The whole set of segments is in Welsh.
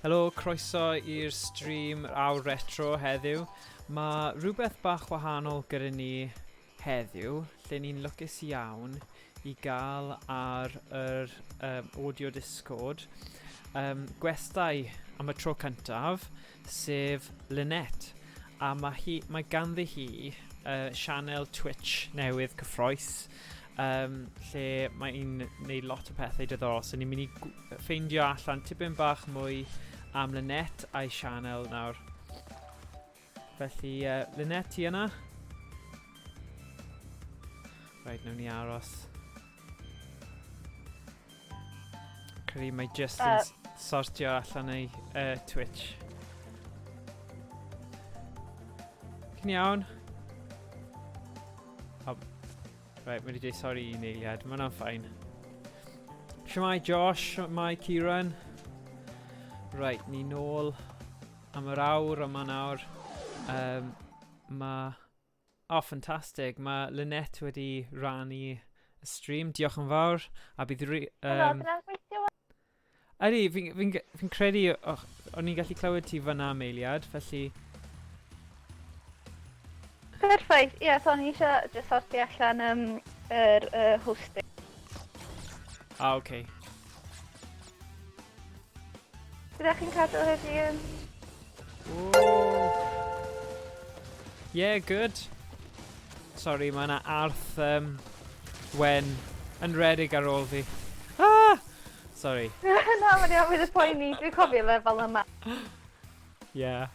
Helo, croeso i'r stream Awr Retro heddiw. Mae rhywbeth bach wahanol gyda ni heddiw, lle ni'n lwcus iawn i gael ar yr audio Discord gwestai am y tro cyntaf, sef Lynette. A mae ganddi hi sianel Twitch newydd cyffroes, lle mae'n neud lot o pethau diddorol. So ni'n mynd i ffeindio allan tipyn bach mwy am Lynette a'i sianel nawr. Felly, Lynette, ti yna? Rhaid, nawn ni aros. Credu mae just yn sortio allan ei Twitch. Cyn iawn? Right, mae wedi dweud sori i neiliad, mae hwnna'n ffain. Shwmai Josh, shwmai Kieran. Right, ni nôl am yr awr yma nawr. Ffantastig. Mae Lynette wedi rannu y stream. Diolch yn fawr. A bydd Ydy, fi'n credu o'n i'n gallu clywed ti fyna meiliad, felly... Perffaith, ie, so o'n i eisiau just sorti allan yr hosting. Okay. Ydych chi'n cadw heddi? Yeah, good. Sorry, mae yna arth wen yn redig ar ôl fi. Ah! Sorry. Na, mae'n iawn fydd y poeni, dwi'n cofio lefel yma. Yeah.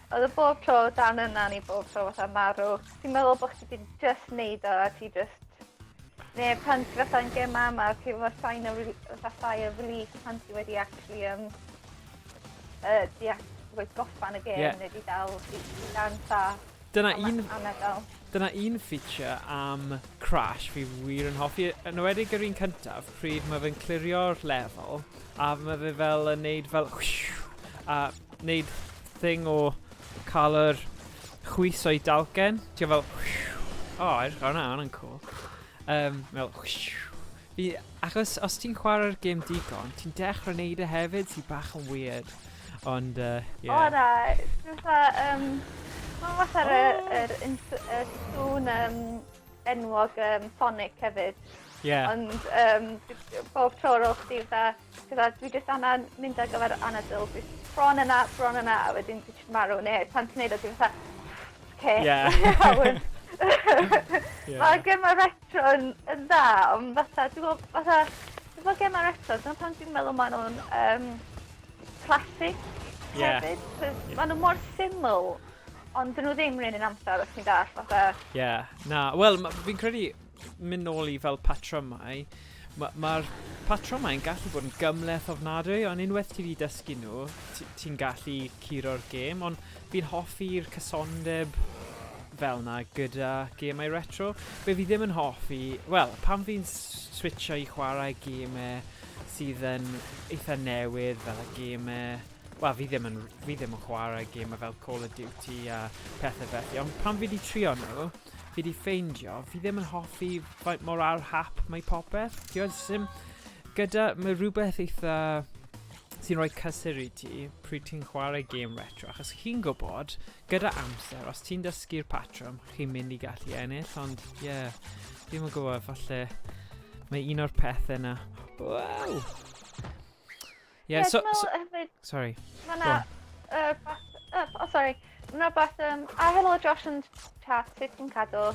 Oedd y bob tro dan yna ni bob tro fatha marw. Ti'n meddwl bod chdi wedi just neud o a ti just... Neu pan ti fatha'n gem ama, ti fatha sign o release pan ti wedi actually wedi goffan y gem neu di dal dan sa. Dyna un feature am Crash fi wir yn hoffi. Yn ewedig yr un cyntaf, pryd mae fe'n clirio'r lefel a mae fe fel yn neud fel a neud thing o cael yr chwys o'i dalgen. Ti'n fel edrych ar hwnna, hwnna'n cool. Achos os ti'n chwarae'r gêm digon, ti'n dechrau neud e hefyd sy'n bach yn weird. Ond, yeah. O na, mae'n fatha'r sŵn enwog Sonic hefyd. Yeah. Ond bob tro ro'ch chdi fatha, dwi jyst anna mynd ar gyfer anadl, dwi bron yna, a wedyn dwi jyst marw, neu pan ti'n neud o dwi fatha, oce. Yeah. Mae Gemma Retro yn dda, ond fatha, dwi'n gwybod Gemma Retro, dyna pan dwi'n meddwl maen nhw'n classic hefyd. Maen nhw mor syml, ond dyn nhw ddim rhan yn amser os ti'n dall, fatha. Yeah, na, wel, fi'n credu mynd nôl i fel patrymau. Mae'r patrymau yn gallu bod yn gymleth ofnadwy, ond unwaith ti wedi dysgu nhw, ti'n gallu curo'r gêm, ond fi'n hoffi'r cysondeb fel na gyda gemau retro. Be fi ddim yn hoffi, wel, pan fi'n switcho i chwarae gemau sydd yn eitha newydd fel y gemau, wel, fi ddim yn chwarae gemau fel Call of Duty a pethau felly, ond pan fi wedi trio nhw, fi wedi ffeindio, fi ddim yn hoffi faint mor ar hap mae popeth. Mae rhywbeth eitha sy'n rhoi cysur i ti pryd ti'n chwarae gêm retro, achos chi'n gwybod, gyda amser, os ti'n dysgu'r patrwm, chi'n mynd i gallu ennill, ond yeah, ddim yn gwybod, falle mae un o'r pethau yna. Wow! Yeah, sorry. Sorry. Mae'n rhywbeth, a helo Josh yn chat, sut ti'n cadw?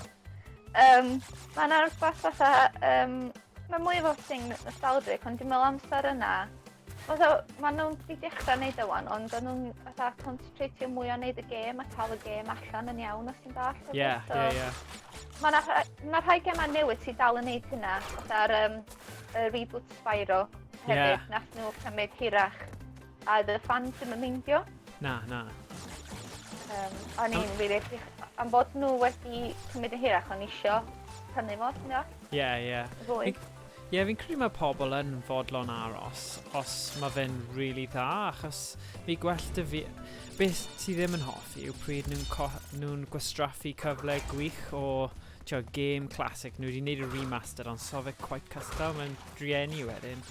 Mae'n rhywbeth fatha, mae'n mwy o thing nostalgic, ond dwi'n meddwl amser yna. Maen nhw'n wedi dechrau wneud o wan, ond maen nhw'n fatha concentratio mwy o wneud y gêm a cael y gêm allan yn iawn os ti'n dall. Yeah. Mae rhai gemau newydd sydd dal yn wneud hynna, fatha'r reboot Spyro hefyd, nath nhw cymryd hirach, a y fans ddim yn meindio. Na. O'n i'n rili, am bod nhw wedi cymryd y hirach, o'n isio prynu fo, ti'n dall? Yeah. Fwy. Ie, fi'n credu mae pobl yn fodlon aros os mae fe'n rili dda, achos fi gwell fi... Beth ti ddim yn hoffi yw pryd nhw'n gwastraffu cyfle gwych o game classic. Nhw wedi gwneud y remastered, ond so fe quite custom yn drieni wedyn.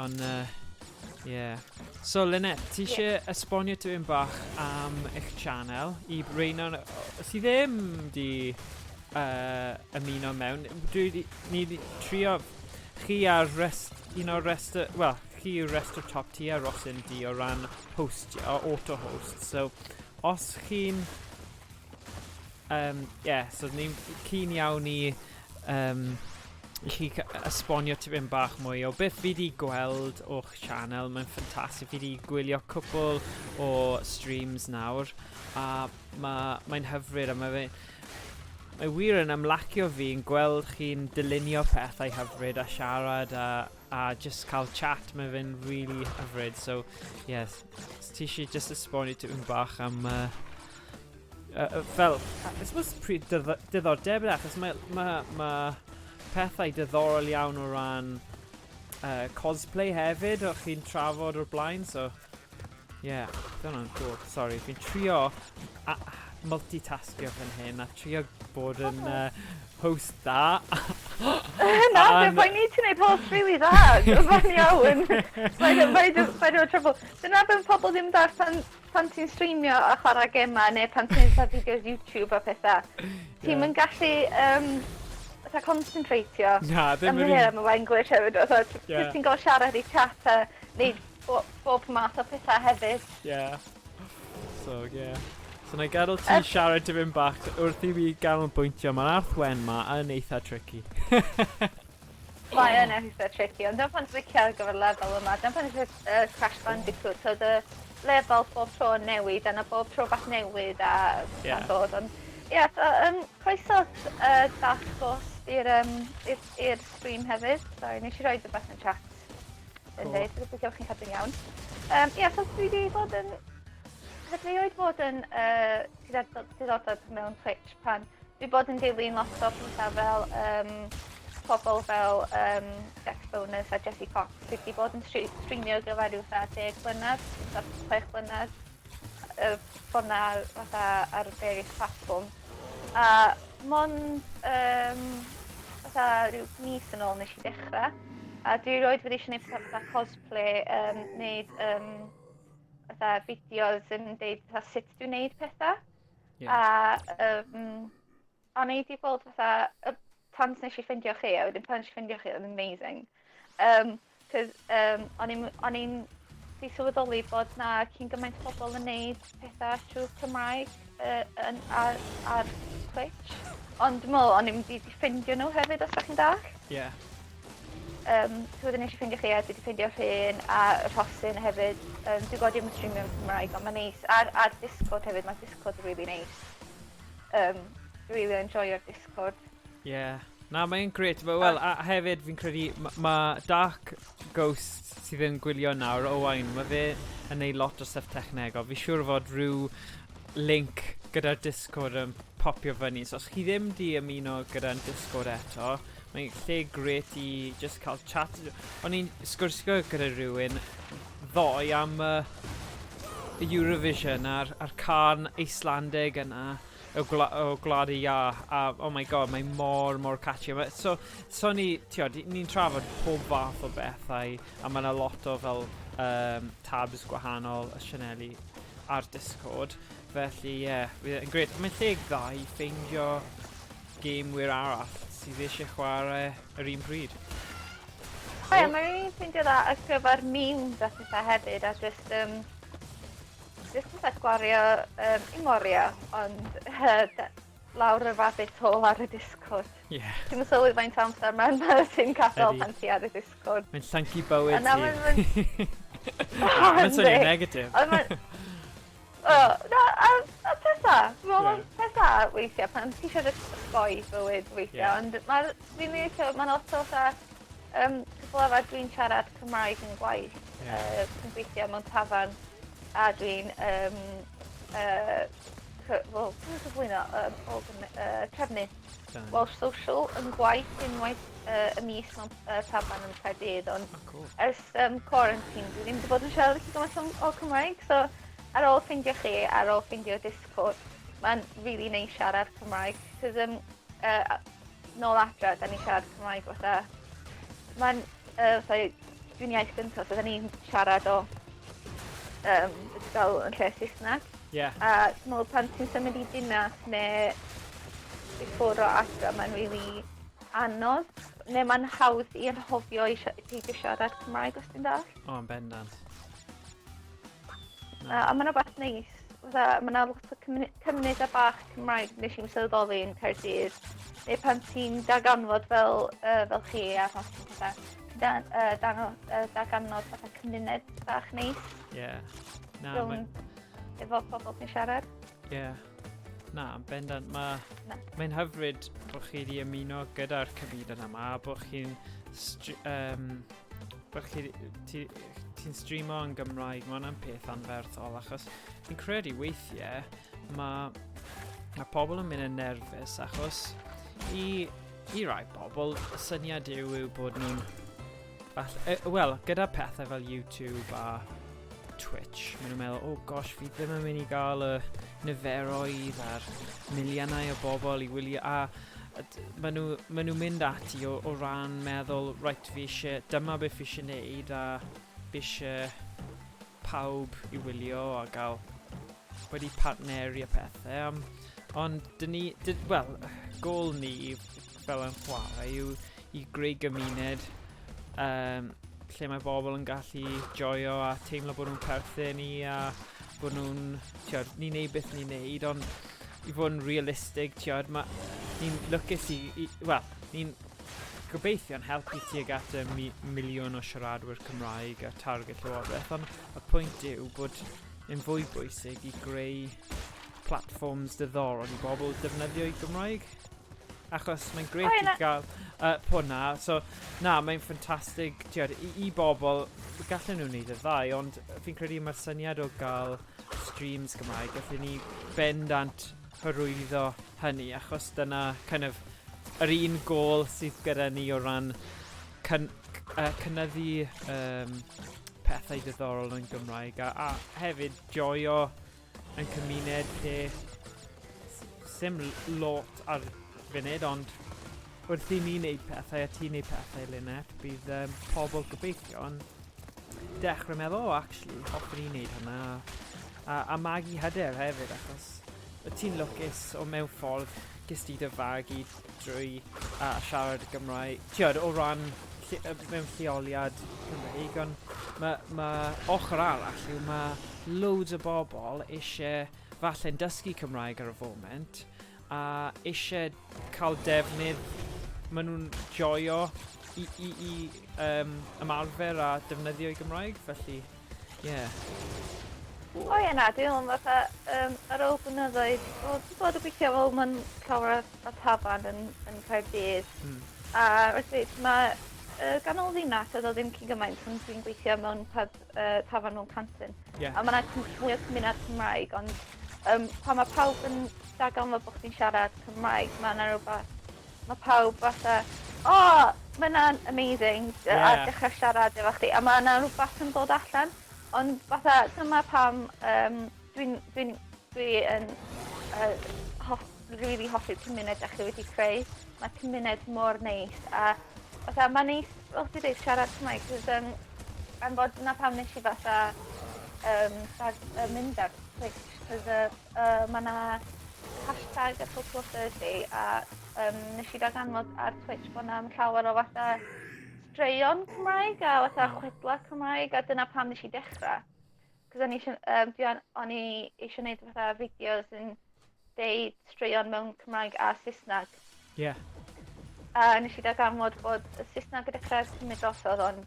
Ond, Yeah. So, Lynette, ti eisiau esbonio tipyn bach am eich channel i rhain o'n... Os i ddim di ymuno mewn, ni di trio chi ar un o'r rest... Wel, chi yw'r rest o'r top ti a Rosin di o ran host, o auto-host. So, os chi'n... so ni'n keen iawn i... I chi esbonio tipyn bach mwy o beth fi di gweld o'ch channel. Mae'n ffantastig. Fi di gwylio cwpl o streams nawr a mae'n hyfryd a mae wir yn ymlacio fi yn gweld chi'n dylunio pethau hyfryd a siarad a just cael chat. Mae fe'n really hyfryd. So, yes, ti eisiau just esbonio tipyn bach am fel, I suppose diddordeb achos mae pethau diddorol iawn o ran cosplay hefyd o'ch chi'n trafod o'r blaen, so yeah, dyna'n cool. Sorry, fi'n trio multitaskio fan hyn a trio bod yn host da. Na, mae'n ni ti'n neud host really da, mae'n iawn. Mae'n o trouble. Dyna bydd pobl ddim dar pan ti'n streamio a chwarae gema neu pan ti'n neud fideos YouTube a pethau. Ti'n yn gallu concentratio. Na, ddim yn... Am y English hefyd. Ti'n gael siarad i chat a neud bob math o pethau hefyd. Yeah. So, yeah. So, na i gadael ti siarad tipyn bach wrth i fi ganolbwyntio. Mae'r arthwen ma yn eitha tricky. Mae yn eitha tricky, ond dyna pan dwi'n licio ar gyfer lefel yma. Dyna pan dwi'n Crash Bandicoot. So, dy lefel bob tro yn newid, a bob tro bach newid a dod. Ond, ie, croeso dach gos i'r stream hefyd. Sorry, nes i roi dy beth yn chat. Yn dweud, dwi'n gwybod chi'n cadw'n iawn. Ie, so dwi wedi bod yn... Dwi wedi bod yn diddordeb mewn Twitch pan dwi bod yn dilyn lot o pethau fel pobl fel Dexbonus a Jessie Cox. Dwi wedi bod yn streamio gyfer rhyw 10 blynedd, 6 blynedd. Ffona ar various platforms. A mond rhyw mis yn ôl nes i dechrau. A dwi roed wedi eisiau gwneud pethau cosplay, wneud fideos yn dweud sut dwi'n wneud pethau. A o'n i wedi bod pan nes i ffindio chi, a wedyn pan nes i ffindio chi, oedd yn amazing. Cos o'n i'n di sylweddoli bod na cyn gymaint o bobl yn wneud pethau trwy Cymraeg ar Twitch. Ond dwi'n meddwl o'n i'n di ffindio nhw hefyd os ydych chi'n dach. Ie. So wedyn nes i ffindio chi a dwi wedi ffindio Rhyn a Rhosyn hefyd. Dwi'n godi am y streamio yn Cymraeg, ond mae'n neis. A'r Discord hefyd, mae Discord really neis. Really enjoyo'r Discord. Ie. Na, mae'n grêt. Wel, a hefyd fi'n credu, mae Dark Ghost sydd yn gwylio nawr, Owain, mae fe yn neud lot o stuff technegol. Fi'n siŵr fod rhyw link gyda'r Discord yn popio fyny. So os chi ddim di ymuno gyda'r Discord eto, mae'n lle grêt i just cael chat. O'n i'n sgwrsio gyda rhywun ddoe am Eurovision a'r can Icelandig yna o Gwlad y Ia, a oh my god, mae mor catchy. So ni'n trafod pob fath o bethau, a mae yna lot o fel tabs gwahanol y sianeli ar Discord. Felly, yn grêt. Mae'n lle dda i ffeindio gamewyr arall sydd eisiau chwarae yr un pryd. Mae'n rhaid ffeindio dda ar gyfer memes a pethau hefyd, a just pethau gwario imorio, ond lawr y rabbit hole ar y Discord. Ti'n mynd sylwi faint amser mae'n sy'n capel pan ti ar y Discord. Mae'n llancu bywyd ti. Mae'n swnio'n negatif. A pethau weithiau, pan ti eisiau ysgoi bywyd weithiau, ond fi'n licio, mae'n lot o cyflefa dwi'n siarad Cymraeg yn gwaith, yn gweithio mewn tafarn, a dwi'n cyflwyno trefnu Welsh Social yn gwaith unwaith y mis mewn tafarn yn Caerdydd, ond ers quarantine dwi ddim wedi bod yn siarad gymaint o Cymraeg, so ar ôl ffindio chi, ar ôl ffindio Discord, mae'n really neis siarad Cymraeg. Cos nôl adra, da ni siarad Cymraeg fatha. Mae'n dwi'n iaith gyntaf, so oedden ni'n siarad o ysgol yn lle Saesneg. Ie. A dwi'n meddwl pan ti'n symud i dinas neu i ffwrdd o adra, mae'n really anodd. Neu mae'n hawdd i anhofio i peidio siarad Cymraeg os ti'n dall. O, yn bendant. A mae'n rhywbeth neis. Mae yna lot o cymryd a bach Cymraeg nes i'n sylweddoli yn Caerdydd. Neu pan ti'n daganfod fel chi a pan ti'n daganfod fatha cymuned bach neis. Ie. Efo pobl sy'n siarad. Ie. Na, yn bendant. Mae'n hyfryd bod chi wedi ymuno gyda'r cymuned yma, bod chi'n ti'n streamo yn Gymraeg. Mae hwnna'n peth anferthol, achos fi'n credu weithiau mae pobl yn mynd yn nerfus, achos i rai pobl, y syniad yw bod nhw'n wel, gyda pethau fel YouTube a Twitch, maen nhw'n meddwl, oh gosh, fi ddim yn mynd i gael y niferoedd a'r miliynau o bobl i wylio, a maen nhw'n mynd ati o ran meddwl, right, dyma beth fi eisiau neud, a fi eisiau pawb i wylio a gael wedi partneri a pethau. Ond gol ni fel yn chwarae yw i greu gymuned lle mae bobl yn gallu joio a teimlo bod nhw'n perthyn ni a bod nhw'n, ni'n neud beth ni'n neud, ond i fod yn realistig, ni'n lwcus ni'n gobeithio'n helpu tuag at y miliwn o siaradwyr Cymraeg a target llywodraeth, ond y pwynt yw bod yn fwy bwysig i greu platforms diddorol i bobl defnyddio i Gymraeg. Achos mae'n grêt i gael hwnna, so mae'n ffantastig, i bobl, gallen nhw wneud y ddau, ond fi'n credu mae'r syniad o gael streams Gymraeg, gallen ni bendant hyrwyddo hynny, achos dyna kind of yr un gôl sydd gyda ni o ran cynyddu pethau diddorol yn Gymraeg, a hefyd joio yn cymuned lle sim lot ar funud, ond wrth i ni wneud pethau a ti'n wneud pethau Lynette, bydd pobl gobeithio yn dechrau meddwl, actually, hoffwn i'n wneud hynna, a magu hyder hefyd, achos ti'n lwcus o mewn ffordd gys ti dyfagu drwy a siarad y Gymraeg, o ran mewn lleoliad Cymraeg, ond mae ochr arall yw mae loads o bobl eisiau falle'n dysgu Cymraeg ar y foment, a eisiau cael defnydd, maen nhw'n joio i ymarfer a defnyddio i Gymraeg, felly, ie. O ie na, dwi'n meddwl fatha ar ôl blynyddoedd, dwi'n bod yn gweithio fel mewn llawer o tafarn yn Caerdydd, a rydych mae ganol ddinas oedd o ddim cyn gymaint, ond dwi'n gweithio mewn tafarn mewn Canton, a mae yna mwy o cymuned Cymraeg, ond pan mae pawb yn dagan bod chdi'n siarad Cymraeg, mae yna rhywbeth, mae pawb fatha, mae yna'n amazing, a dechrau siarad efo chdi, a mae yna rhywbeth yn dod allan, ond fatha dyma pam dwi yn really hoffi'r cymuned dechrau wedi creu, mae cymuned mor neis, a fatha mae'n neis, fel ti dweud, siarad Cymraeg, gan bod yna pam nes i fatha mynd ar Twitch, mae yna hashtag y Cultural Thursday, a nes i daganfod ar Twitch bod yna llawer o fatha straeon Cymraeg a fatha chwedla Cymraeg, a dyna pam nes i dechrau. Cos o'n i eisiau gwneud fatha fideos yn deud straeon mewn Cymraeg a Saesneg. Ie. A nes i daganfod bod y Saesneg yn dechrau symud drosodd, ond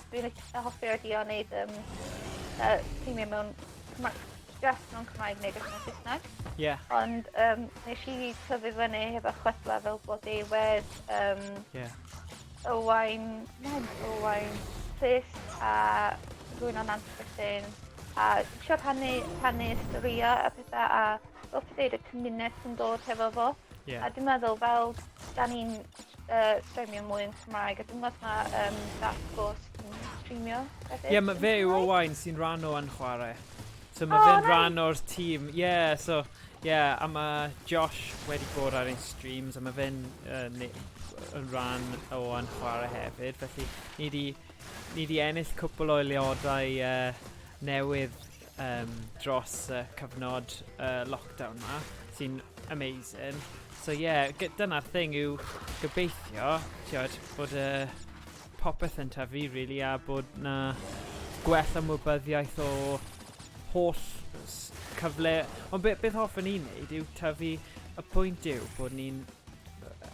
dwi'n hoffi wedi o wneud teimio mewn just mewn Cymraeg neu just mewn Saesneg. Ie. Ond nes i tyfu fyny efo chwedla fel bod ei wedd Owain Rhys a rhywun o'n Antwerpen, a eisiau rhannu storia a pethau, a fel ti dweud y cymuned sy'n dod hefo fo. A dwi'n meddwl fel da ni'n streamio mwy yn Cymraeg, a dwi'n meddwl mae That Ghost yn streamio. Ie, mae fe yw Owain sy'n rhan o YnChwarae. So mae fe'n rhan o'r tîm. A mae Josh wedi bod ar ein streams, a mae fe'n yn rhan o YnChwarae hefyd, felly ni di ennill cwpl o aelodau newydd dros cyfnod lockdown ma, sy'n amazing. So dyna'r thing yw gobeithio, bod popeth yn tyfu really, a bod na gwell ymwybyddiaeth o holl cyfle. Ond beth hoffwn ni'n neud yw tyfu, y pwynt yw bod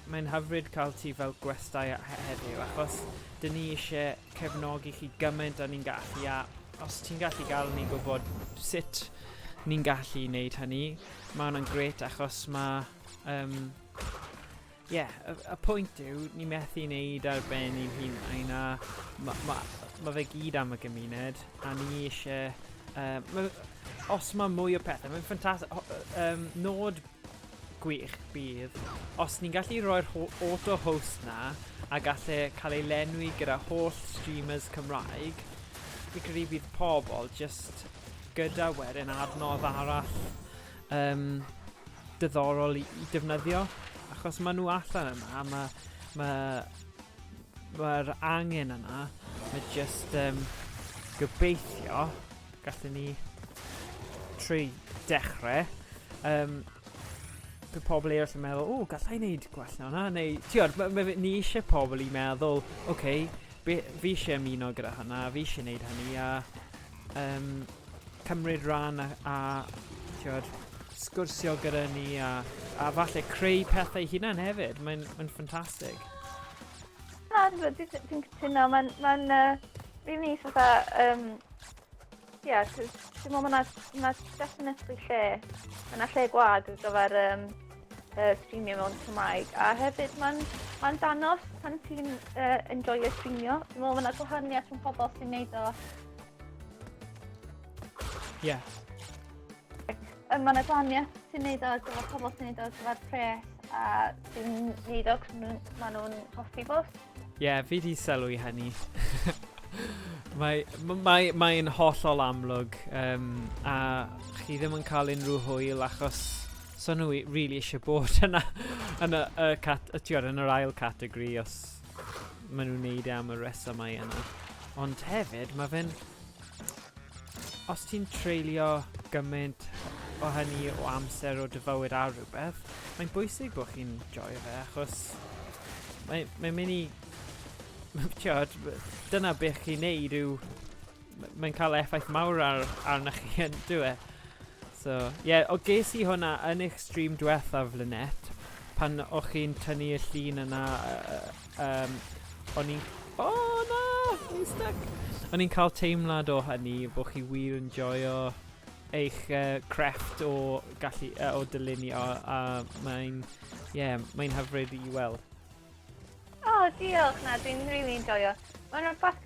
mae'n hyfryd cael ti fel gwestai heddiw, achos dyn ni eisiau cefnogi chi gymaint a ni'n gallu, a os ti'n gallu gael ni'n gwybod sut ni'n gallu wneud hynny, mae hwnna'n grêt, achos y pwynt yw ni methu wneud ar ben i'n hunain, a mae fe gyd am y gymuned, a ni eisiau os mae mwy o pethau, mae'n ffantastig. Nod gwych bydd os ni'n gallu rhoi'r auto-host na a gallu cael ei lenwi gyda holl streamers Cymraeg, fi credu bydd pobl just gyda wedyn adnodd arall diddorol i defnyddio, achos maen nhw allan yna, mae'r angen yna, mae just gobeithio gallwn ni trwy dechrau bydd pobl eraill yn meddwl, gallai wneud gwell na hwnna, neu ni eisiau pobl i meddwl, fi eisiau ymuno gyda hynna, fi eisiau wneud hynny, a cymryd rhan a sgwrsio gyda ni, a falle creu pethau hunan hefyd, mae'n ffantastig. Dwi'n cytuno, mae'n rili neis fatha, dwi'n meddwl mae definitely lle gwag ar gyfer streamio mewn Cymraeg, a hefyd mae'n danos pan ti'n enjoyo streamio. Dwi'n meddwl mae yna gwahaniaeth rhwng pobl sy'n neud o. Ie. Mae yna gwahaniaeth sy'n neud o gyfer pobl sy'n neud o gyfer pres, a sy'n neud o cos maen nhw'n hoffi bost. Ie, fi di sylwi hynny. Mae'n hollol amlwg, a chi ddim yn cael unrhyw hwyl achos so nhw really eisiau bod yn yr ail categori os maen nhw'n neud am y resymau yna. Ond hefyd, mae fe'n... Os ti'n treulio gymaint o hynny o amser o dyfywyd ar rhywbeth, mae'n bwysig bod chi'n joio fe, achos mae'n mynd i... dyna beth chi'n neud yw mae'n cael effaith mawr arna chi yn dwi. So, o ges i hwnna yn eich stream diwethaf Flynett, pan o'ch chi'n tynnu y llun yna, o'n i'n... fi'n stuck! O'n i'n cael teimlad o hynny, bod chi wir yn joio eich crefft o dylunio, a mae'n hyfryd i weld. Diolch na, dwi'n rili enjoyo. Mae'n rhywbeth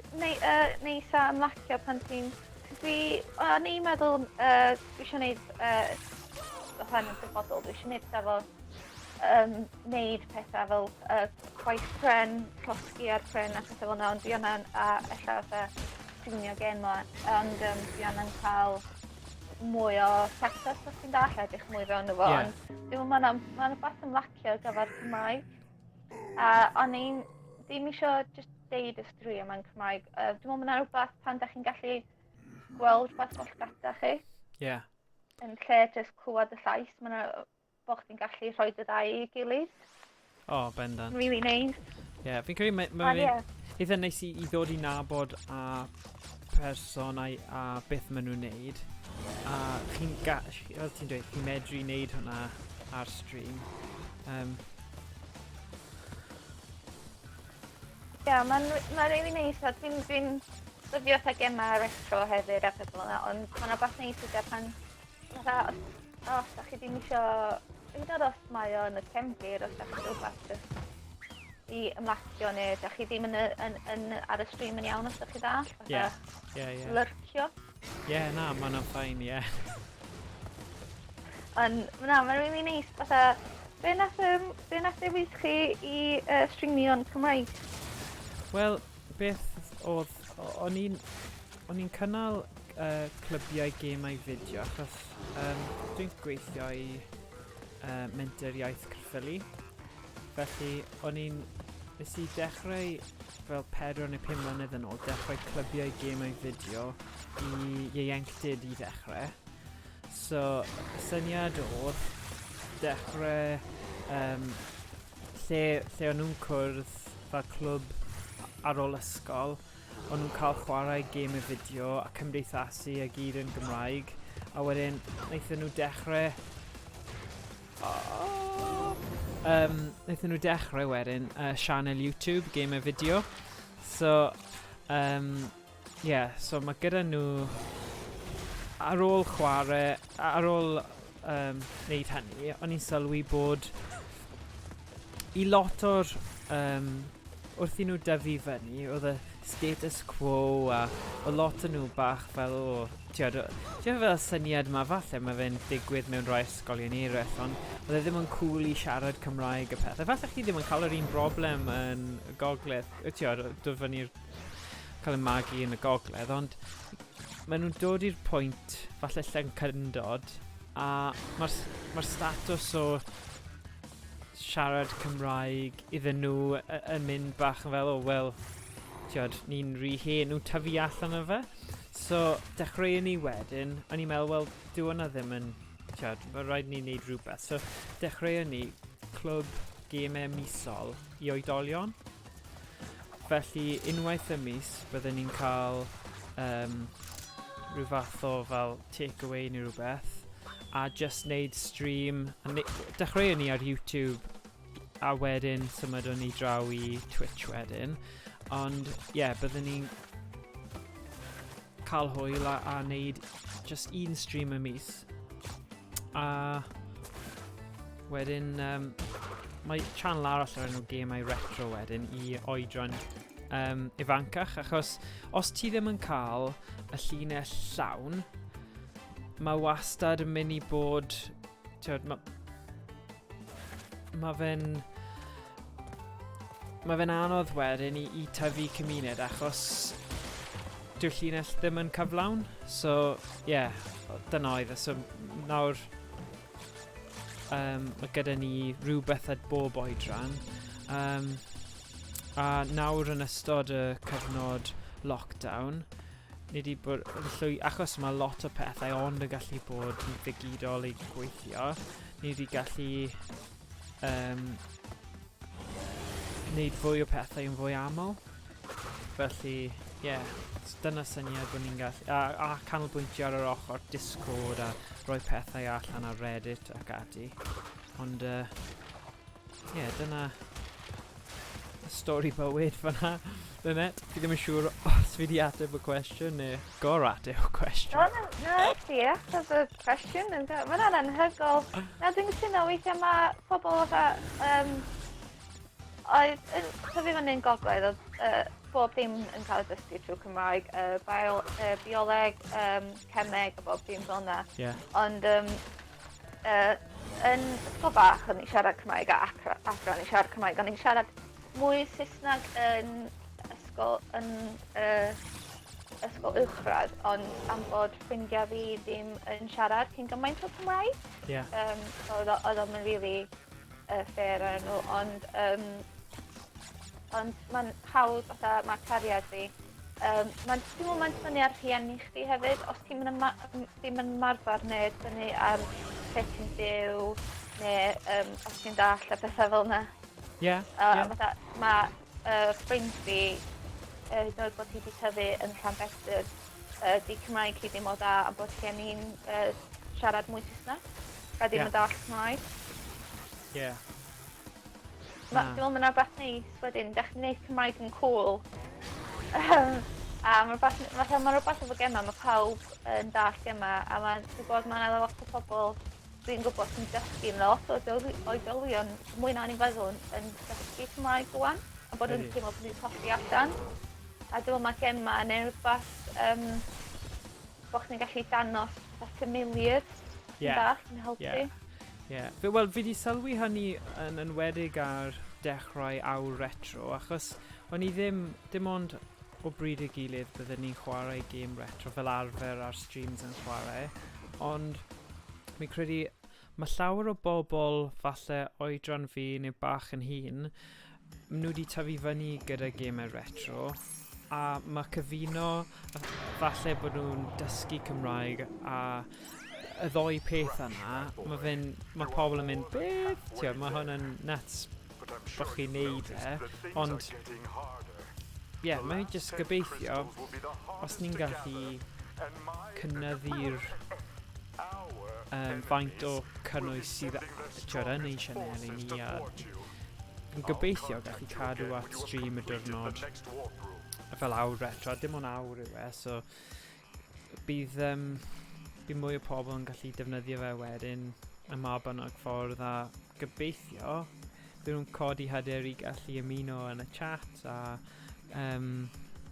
neis a ymlacio pan ti'n... O'n i'n meddwl, dwi eisiau gwneud hyn yn dyfodol, dwi eisiau gwneud efo wneud pethau fel gwaith pren, llosgi ar pren a pethau fel yna, ond dwi anna'n ella streamio gen ma, ond dwi anna'n cael mwy o practice os ti'n dall edrych mwy fewn o fo, ond mae'n rhywbeth ymlacio gyfer Cymraeg. A o'n i'n ddim eisiau just deud y stream yn Cymraeg. Dwi'n meddwl mae'n rhywbeth pan da chi'n gallu gweld rhywbeth oll gada chi. Ie. Yn lle jyst clywed y llais, bod chdi'n gallu rhoi dy ddau i gilydd. Bendant. Really nice. Ie, fi'n credu mae'n eitha neis i ddod i nabod a personau a beth maen nhw'n neud. A fel ti'n dweud, chi'n medru wneud hwnna ar stream. Mae'n rili neis, a dwi'n dyddio fatha gemma retro hefyd a pethau fel yna, ond mae'n rhywbeth neis ydy pan os da chi ddim eisiau... Dwi'n dod os mae o'n y cefndir, os da chi rhywbeth i ymlacio neu da chi ddim ar y stream yn iawn os da chi ddall, fatha lyrcio. Mae'n ffain, Ond mae'n rili neis, fatha, be nath ddewis chi i streamio'n Cymraeg? Wel, beth oedd... O'n i'n cynnal clybiau gemau fideo, achos dwi'n gweithio i Menter Iaith Caerffili. Felly, o'n i'n nes i dechrau fel 4 neu 5 mlynedd yn ôl, dechrau clybiau gemau fideo i ieuenctid i ddechrau. So, syniad oedd dechrau lle o'n nhw'n cwrdd fel clwb ar ôl ysgol, o'n nhw'n cael chwarae gemau fideo a cymdeithasu a gyd yn Gymraeg, a wedyn wnaethon nhw dechrau wedyn sianel YouTube, gemau fideo. So, so mae gyda nhw ar ôl chwarae, ar ôl wneud hynny, o'n i'n sylwi bod i lot o'r wrth i nhw dyfu fyny, oedd y status quo a o lot o nhw bach fel ti'n fel syniad ma falle mae fe'n digwydd mewn rhai ysgolion eraill, ond oedd e ddim yn cool i siarad Cymraeg y pethau. Falle chi ddim yn cael yr un broblem yn y gogledd, dod fyny'r cael y magu yn y gogledd, ond maen nhw'n dod i'r pwynt falle llen cyndod a mae'r status o siarad Cymraeg iddyn nhw yn mynd bach yn fel, ni'n rhy hen, nhw'n tyfu allan o fe. So, dechreuon ni wedyn, o'n i'n meddwl, wel, dyw hwnna ddim yn, mae rhaid ni wneud rhywbeth. So, dechreuon ni clwb gemau misol i oedolion. Felly, unwaith y mis, byddwn ni'n cael rhyw fath o fel take-away neu rhywbeth, a just wneud stream. Dechreuon ni ar YouTube, a wedyn symudon ni draw i Twitch wedyn. Ond, byddwn ni'n cael hwyl a wneud just un stream y mis. A wedyn, mae channel arall ar enw Awr Retro wedyn i oedran ifancach, achos os ti ddim yn cael y llinell llawn, mae wastad yn mynd i bod, mae fe'n anodd wedyn i tyfu cymuned achos dyw'r llinell ddim yn cyflawn. So, dyna oedd. So, nawr mae gyda ni rhywbeth at bob oedran. A nawr yn ystod y cyfnod lockdown, ni wedi bod achos mae lot o pethau ond yn gallu bod yn ddigidol i gweithio, ni wedi gallu wneud fwy o pethau yn fwy aml. Felly, dyna syniad bod ni'n gallu... A canolbwyntio ar yr ochr Discord a rhoi pethau allan ar Reddit ac ati. Ond, dyna y stori bywyd fyna. Dyna, fi ddim yn siŵr os fi wedi ateb y cwestiwn neu ateb y cwestiwn. No, ti ateb y cwestiwn. Mae'n anhygoel. Na, dwi'n cytuno weithiau mae pobl fatha... Tyfu fyny'n gogledd, oedd bob dim yn cael ei dysgu trwy Cymraeg, bioleg, cemeg a bob dim fel yna. Ond yn ysgol bach, o'n i'n siarad Cymraeg a Accra o'n i'n siarad Cymraeg. O'n i'n siarad mwy Saesneg yn ysgol uwchradd, ond am bod ffrindiau fi ddim yn siarad cyn gymaint o Cymraeg. Oedd o'n rili fair ar nhw, ond mae'n hawdd fatha mae cariad fi. Mae'n dibynnu ar rhieni chdi hefyd, os ti'n ddim yn marfer neu dibynnu ar lle ti'n byw, neu os ti'n dall a bethau fel yna. Mae ffrind fi, hyd yn oed bod hi wedi tyfu yn Llanbedr, di Cymraeg hi ddim o dda, a bod rhieni'n siarad mwy Saesneg, a ddim yn dall Cymraeg. Dwi'n meddwl mae'n rhywbeth neis wedyn, dechrau gwneud Cymraeg yn cool. A mae'n rhywbeth efo gema, mae pawb yn dall gema, a mae'n gwybod mae'n lot o pobl dwi'n gwybod sy'n dysgu, mae'n lot o oedolion mwy na ni'n feddwl yn dysgu Cymraeg rwan, a bod nhw'n teimlo bod nhw'n colli allan. A dwi'n meddwl mae gema yn rhywbeth bod chi'n gallu danos familiar yn dall, yn helpu. Wel, fi wedi sylwi hynny yn enwedig ar dechrau Awr Retro, achos o'n i ddim ond o bryd y gilydd byddwn ni'n chwarae gêm retro fel arfer ar streams yn chwarae, ond mi'n credu mae llawer o bobl falle oedran fi neu bach yn hŷn nhw wedi tyfu fyny gyda gemau retro, a mae cyfuno, falle bod nhw'n dysgu Cymraeg, a y ddoi peth yna, mae pobl yn mynd, beth? Tio, mae hwn yn nuts bod chi'n neud e, ond ie, mae'n jyst gobeithio, os ni'n gallu cynnyddu'r faint o cynnwys sydd yn ei sianel i ni, a yn gobeithio gallu cadw at stream y diwrnod fel Awr Retro, dim ond awr yw e, so bydd mwy o pobl yn gallu defnyddio fe wedyn y mab bynnag ffordd, a gobeithio bydd nhw'n codi hyder i gallu ymuno yn y chat, a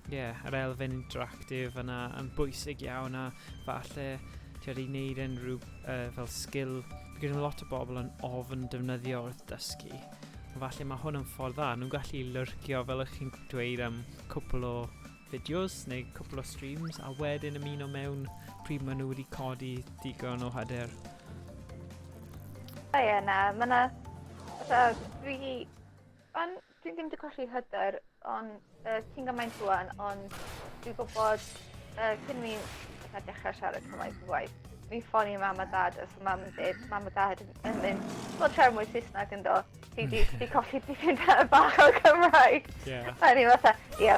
yr elfen interactive yna yn bwysig iawn, a falle i wneud yn rhyw fel sgil, gyda lot o bobl yn ofn defnyddio wrth dysgu. Falle mae hwn yn ffordd dda, nhw'n gallu lyrcio fel ych chi'n dweud am cwpl o fideos neu cwpl o streams, a wedyn ymuno mewn pryd maen nhw wedi codi digon o hyder. Ie, na, dwi'n ddim wedi colli hyder, ond ti'n gymaint rwan, ond dwi'n gwybod cyn mi dechrau siarad Cymraeg yn gwaith, fi'n ffonio mam a dad, os mam yn dweud, mam a dad yn mynd, wel siarad mwy Saesneg yn do, ti di colli dipyn bach o Cymraeg. A ni fatha,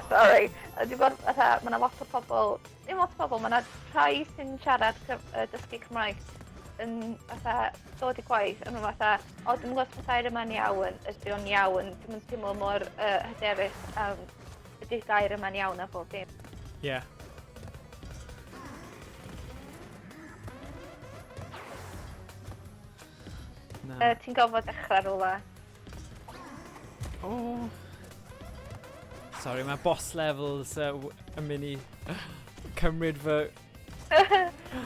sorry. A dwi'n gwybod, mae yna lot o pobl, ddim lot o pobl, mae yna rhai sy'n siarad dysgu Cymraeg yn dod i gwaith, yn fatha, o dwi'n gwybod pethau yma'n iawn, ydy o'n iawn, dwi'n teimlo mor hyderus am ydy'r gair yma'n iawn a bob dim. Ie. Ti'n gofod dechrau rwla? Sorry, mae boss levels yn mynd i cymryd fy...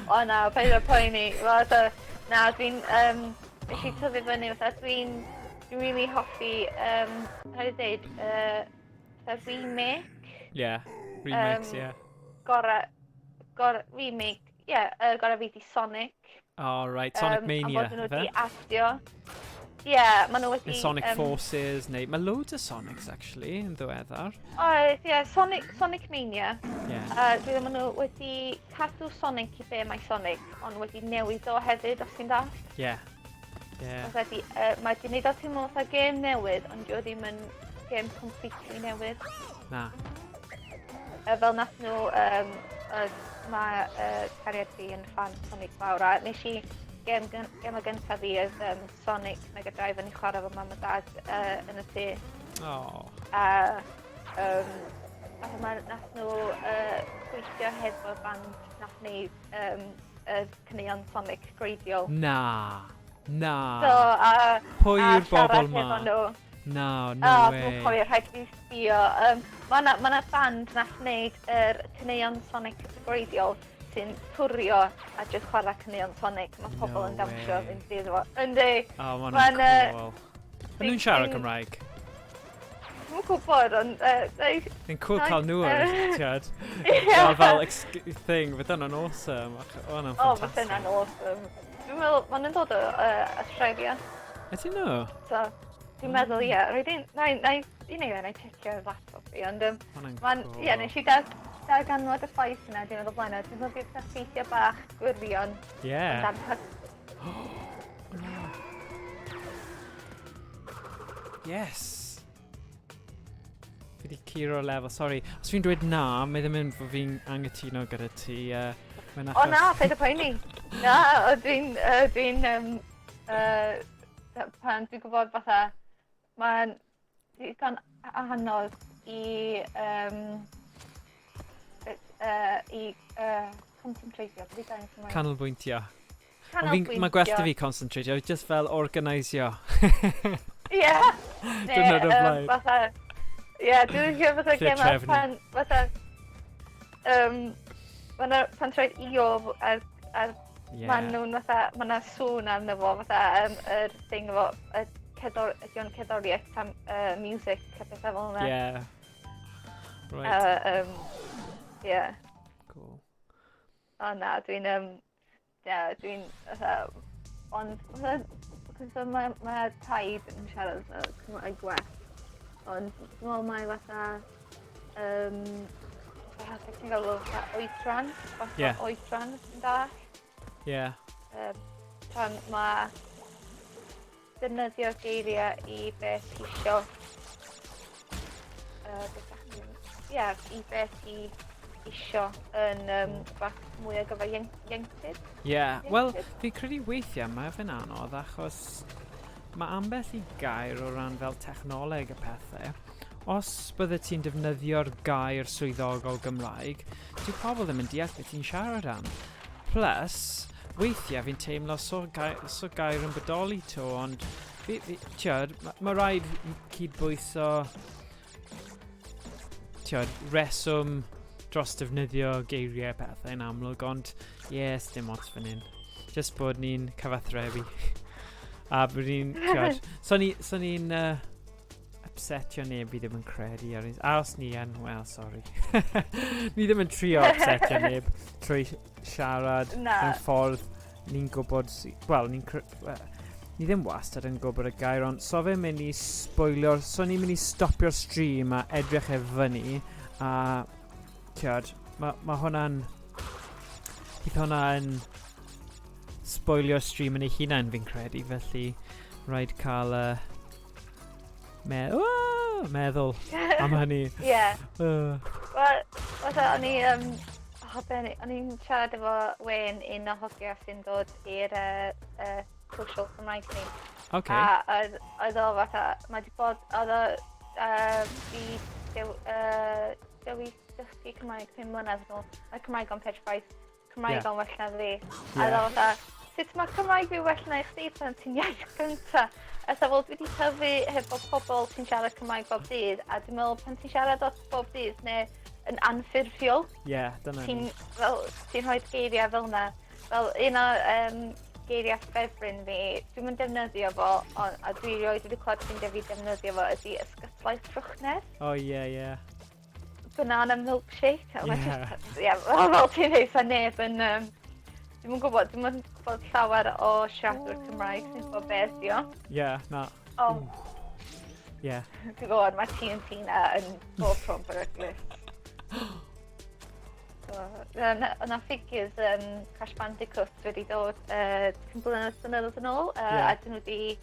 O na, paid o'r poeni. Na, dwi'n... Nes i tyfu fyny, dwi'n really hoffi... Rhaid i dweud... remake? Ie, remakes, ie. Remake, ie, gorau fi di Sonic. Oh, right, Sonic Mania, a bod nhw wedi actio. Ie, maen nhw wedi... Sonic Forces, neu... Mae loads o Sonics, actually, yn ddiweddar. Ie, Sonic Mania. Ie. Dwi'n maen nhw wedi cadw Sonic i be mae Sonic, ond wedi newid o hefyd, os ti'n dall. Ie. Ie. Mae wedi gwneud o teimlo fatha gêm newydd, ond dyw ddim yn gêm completely newydd. Na. Fel nath nhw... Mae cariad fi yn fan Sonic fawr, a nes i gem y gyntaf fi oedd Sonic Mega Drive yn ei chwarae fo mam a dad yn y tŷ. Nath nhw gweithio hefo band nath wneud y caneuon Sonic greiddiol. Na. Pwy yw'r bobl ma? No way. Dwi'n cofio rhaid fi sbio. Mae yna band nath wneud yr caneuon Sonic greiddiol sy'n twrio a jyst chwarae caneuon Sonic. Mae pobl yn dawnsio fynd dydd fo. Yndi. Mae'n cool. Yn nhw'n siarad Cymraeg? Dwi'n gwybod, ond... Yn cool cael nhw ar, tiad. Fel thing, fydd yna'n awesome. O, yna'n ffantastig. Fydd yna'n awesome. Dwi'n meddwl, ma'n yn dod o Australia. Ydyn nhw? So, dwi'n meddwl, ie. Na i checkio'r laptop fi, ond... Ie, nes i darganfod y ffaith yna, dwi'n meddwl blaen. Dwi'n meddwl bydd ffeithiau bach gwirion. Ie. Yes. Fi di curo'r lefel, sorry. Os fi'n dweud na, mae ddim yn fod fi'n anghytuno gyda ti. O na, paid y poeni. Na, pan dwi'n gwybod fatha, mae'n digon anodd i concentratio. Canolbwyntio. Mae gwella fi concentratio, just fel organisio. Ie. Dwrnod o blaen. Ie, dwi'n gwybod fatha gema pan fatha... Pan troed i-o ar maen nhw'n fatha... Mae yna sŵn arno fo fatha yr thing efo... Ydy o'n cerddoriaeth music a bethau fel yna. Ie. Right. Ie. Cool. O na, dwi'n fatha... Ond... Mae taid yn siarad Cymraeg gwell. Ond dwi'n meddwl mai fatha... beth ti'n galw fatha oedran? Ie. Oedran yn dall. Ie. Pan mae defnyddio geiriau i beth isio. I beth i isio yn fath mwy o gyfaientydd. Ie, wel, fi credu weithiau mae fe'n anodd achos mae ambell i gair o ran fel technoleg y pethau. Os bydde ti'n defnyddio'r gair swyddogol Gymraeg, dyw pobl ddim yn deall beth ti'n siarad am. Plus, weithiau fi'n teimlo so gair yn bodoli to, ond mae rhaid cydbwytho reswm dros defnyddio geiriau pethau yn amlwg, ond yes, dim ots fan hyn. Just bod ni'n cyfathrebu. A bod ni'n, so ni'n upsetio neb fi ddim yn credu ar un. A os ni yn, well, sorry. Ni ddim yn trio upsetio neb trwy siarad yn ffordd ni'n gwybod, ni ddim wastad yn gwybod y gair, ond so fe'n mynd i spoilio'r, so ni'n mynd i stopio'r stream a edrych e fyny, a mae hwnna'n, bydd hwnna'n spoilio'r stream yn ei hunain fi'n credu, felly rhaid cael meddwl am hynny. Ie. Wel, o'n i'n siarad efo Wayne, un o hogia sy'n dod i'r social Cymraeg ni. Okay. A oedd o fatha, mae di bod, oedd o fi dewis dysgu Cymraeg 5 mlynedd nôl. Mae Cymraeg o'n perffaith, Cymraeg o'n well na fi. A oedd o fatha, sut mae Cymraeg fi well na i chdi pan ti'n iaith gynta? A sa fod wedi tyfu hefo pobl sy'n siarad Cymraeg bob dydd, a dwi'n meddwl pan ti'n siarad o bob dydd neu yn anffurfiol. Ie, dyna ni. Ti'n rhoi geiriau fel yna. Fel un o geiriau ffefryn fi, dwi'n mynd defnyddio fo, a dwi rioed wedi clywed sy'n defnyddio fo, ydy ysgyslaeth trwchnes. O ie. Banana milkshake. Fel ti'n neud sa neb yn... Dwi'n gwybod llawer o siaradwyr Cymraeg sy'n gwybod beth di o. Ie, na. Ie. Dwi'n gwybod, mae TNT na yn bob tron beryglus. Yna ffigures Crash Bandicoot wedi dod blynedd yn ôl, a dyn nhw wedi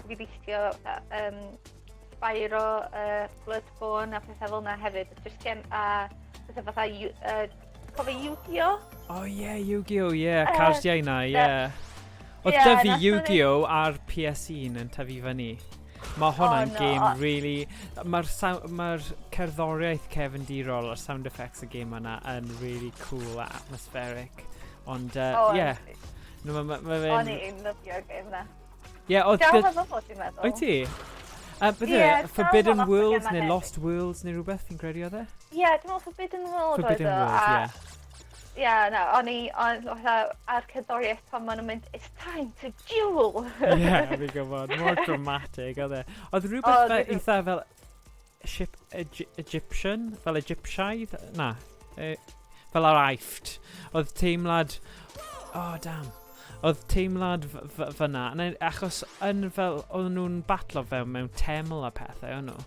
releasio Spyro, Bloodborne a pethau fel yna hefyd. Just gen a pethau fatha cofio Yu-Gi-Oh? O ie, Yu-Gi-Oh, ie, cardiau na, ie. Oedd dyfu Yu-Gi-Oh ar PS1 yn tyfu fyny. Mae hwnna'n game really... Mae'r cerddoriaeth cefndirol o'r sound effects y game yna yn really cool a atmospheric. Ond, ie. O'n i'n lyfio'r game na. Ie, oedd... Daw hefo fod ti'n meddwl. O'i ti? Bydde, Forbidden Worlds neu Lost Worlds neu rhywbeth fi'n credu oedd e? Ie, dwi'n meddwl Forbidden World oedd o. Forbidden World, ie. Ie, na, o'n i ar cerddoriaeth pan ma'n mynd, it's time to duel! Ie, fi'n gwybod, mor dramatic oedd e. Oedd rhywbeth eitha fel Egyptian, fel Egyptiaidd? Na, fel ar Aifft. Oedd teimlad, oedd teimlad fyna, achos oedd nhw'n batlo fewn mewn teml a pethau, o'n nhw?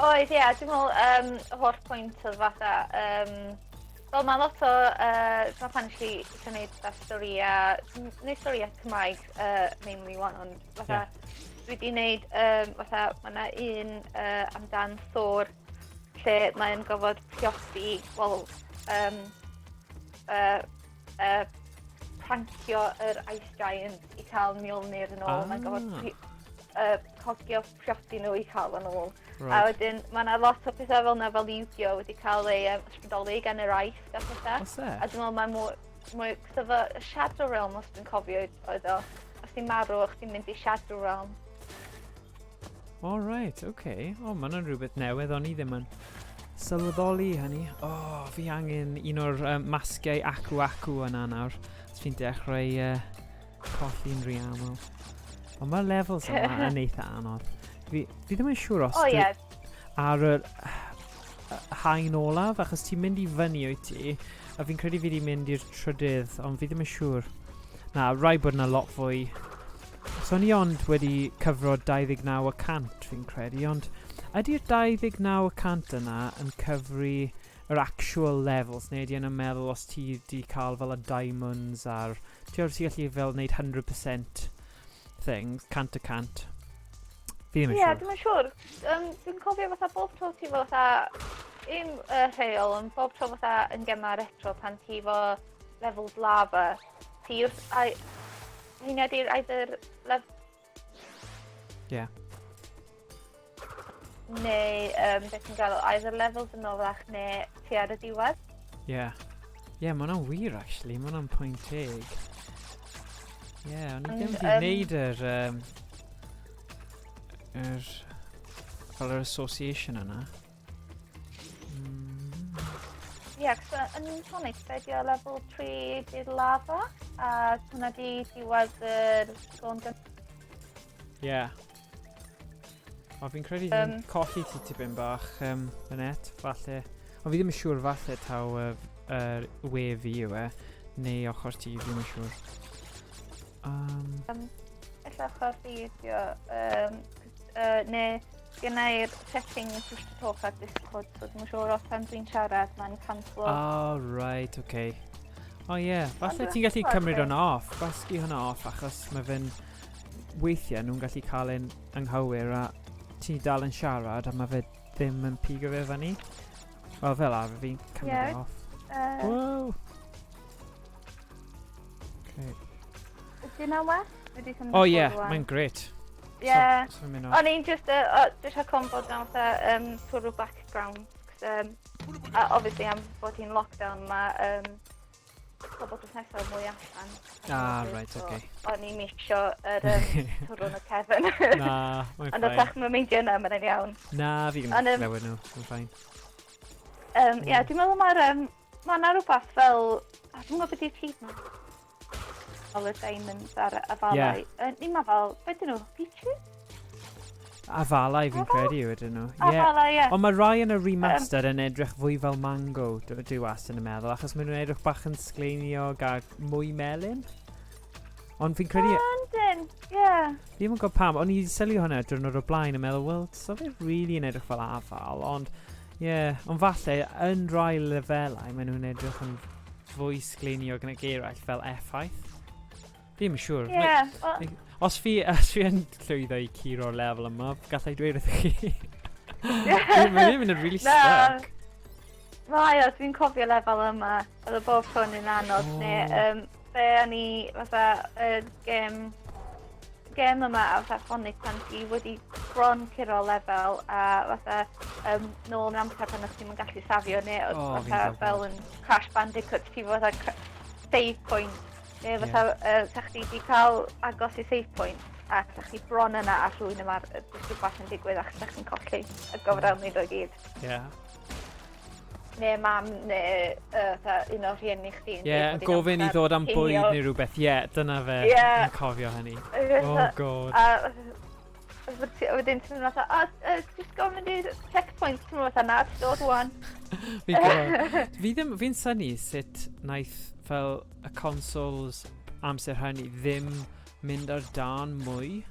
Oedd, ie, dwi'n meddwl y holl pwynt oedd fatha, wel, mae lot o, mae pan eisiau gwneud neu storiau Cymraeg mainly one, ond fatha, dwi wedi gwneud, fatha, mae yna un amdan Thor, lle mae'n gofod priodi, wel, prancio yr Ice Giant i cael Mjolnir yn ôl, mae'n gofod cogio priodi nhw i cael yn ôl. A wedyn, mae yna lot o pethau fel yna fel Yu-Gi-Oh wedi cael ei ysbrydoli gan yr Aifft a pethau. A dwi'n meddwl mae mwy... Efo Shadow Realm, os dwi'n cofio, oedd o. Os ti'n marw, o'ch ti'n mynd i Shadow Realm. O, right, oce. O, mae yna'n rhywbeth newydd o'n i ddim yn sylweddoli hynny. O, fi angen un o'r masgiau acw yna nawr. Os fi'n dechrau colli'n rhy aml. Ond mae'r levels yma yn eitha anodd. Fi ddim yn siŵr os ar y haen olaf, achos ti'n mynd i fyny o'i ti, a fi'n credu fi wedi mynd i'r trydydd, ond fi ddim yn siŵr. Na, rai bod yna lot fwy. So ni ond wedi cyfro 29% fi'n credu, ond ydy'r 29% yna yn cyfri yr actual levels, neu ydy yna'n meddwl os ti di cael fel y diamonds a'r... Ti gallu fel wneud 100% things, cant y cant. Fi ddim yn siŵr. Ie, dwi'n siŵr. Dwi'n cofio fatha bob tro ti fo fatha un rheol, ond bob tro fatha yn Awr Retro pan ti fo levels lava, ti wrth... Hynny ydy'r either Ie. Neu, beth ti'n gael, either levels yn ofach neu ti ar y diwedd. Ie. Ie, ma' hwnna'n wir, actually. Ma' hwnna'n pwynt teg. Ie, o'n i ddim wedi gwneud fel yr association yna. Ie, cos yn Sonic, be di o level 3 di'r lava, a hwnna di diwedd yr sôn Ie. O, fi'n credu fi'n colli ti tipyn bach yn net, falle. Ond fi ddim yn siŵr falle taw we fi yw neu ochr ti, fi ddim yn siŵr. Ella ochr fi ydi o, neu gynnau'r setting push to talk ar Discord, so dwi'n siŵr os pan dwi'n siarad ma'n cancelo. Oh, right, okay. O ie, falle ti'n gallu cymryd hwnna off, basgu hwnna off, achos mae fe'n weithiau nhw'n gallu cael ein anghywir a ti dal yn siarad a mae fe ddim yn pigo fe fyny. Wel, fel arfer fi'n cymryd e off. Wow! Okay. Ydy hynna well? O ie, mae'n gret. Ie. O'n i'n just rhagor bod yn fatha twrw background. Obviously am bod hi'n lockdown mae pobl drws nesaf mwy allan. Right, okay. O'n i'n misio yr twrwn y Kevin. Na, mae'n ffain. Ond os eich mae'n meindio yna, mae'n iawn. Na, fi ddim yn clywed nhw, mae'n ffain. Ie, dwi'n meddwl mae'na rhywbeth fel... Dwi'n gwybod beth i'r pryd nhw. Fel y diamonds ar y falau. Ni'n ma fel, beth ydyn nhw? Peaches? Afalau fi'n credu ydyn nhw. Afalau, ie. Ond mae rai yn y remastered yn edrych fwy fel mango, dwi wastad yn y meddwl, achos maen nhw'n edrych bach yn sgleiniog a mwy melyn. Ond fi'n credu... Yndyn, ie. Fi ddim yn gwybod pam, ond i'n sylwi hwnna diwrnod o blaen yn meddwl, wel, so fe really yn edrych fel afal, ond ond falle yn rai lefelau maen nhw'n edrych yn fwy sgleiniog yn y geirall fel effaith. Fi ddim yn siŵr. Ie. Os fi yn llwyddo i curo'r lefel yma, gallai dweud wrth chi. Mae'n ddim yn really stuck. Mae o, dwi'n cofio lefel yma, oedd y bob tron yn anodd, neu be o'n i, fatha, gem yma a fatha Sonic pan ti wedi bron curo lefel a fatha nôl yn amser pan o'ch ti'n gallu safio, neu fatha fel yn Crash Bandicoot, ti fatha save point. Neu fatha, sa'ch chi wedi cael agos i save point a sa'ch chi bron yna a rhywun yma'r rhywbeth yn digwydd ac sa'ch chi'n colli y gofrewn ni ddod gyd. Ie. Neu mam, neu un o'r rhieni chdi. Ie, gofyn i ddod am bwyd neu rhywbeth. Ie, dyna fe. Yn cofio hynny. Oh god. A wedyn ti'n mynd fatha, just gofyn i'r checkpoint, ti'n mynd fatha na, ti'n dod wan. Fi'n synnu sut naeth fel y consoles amser hynny ddim mynd ar dan mwy.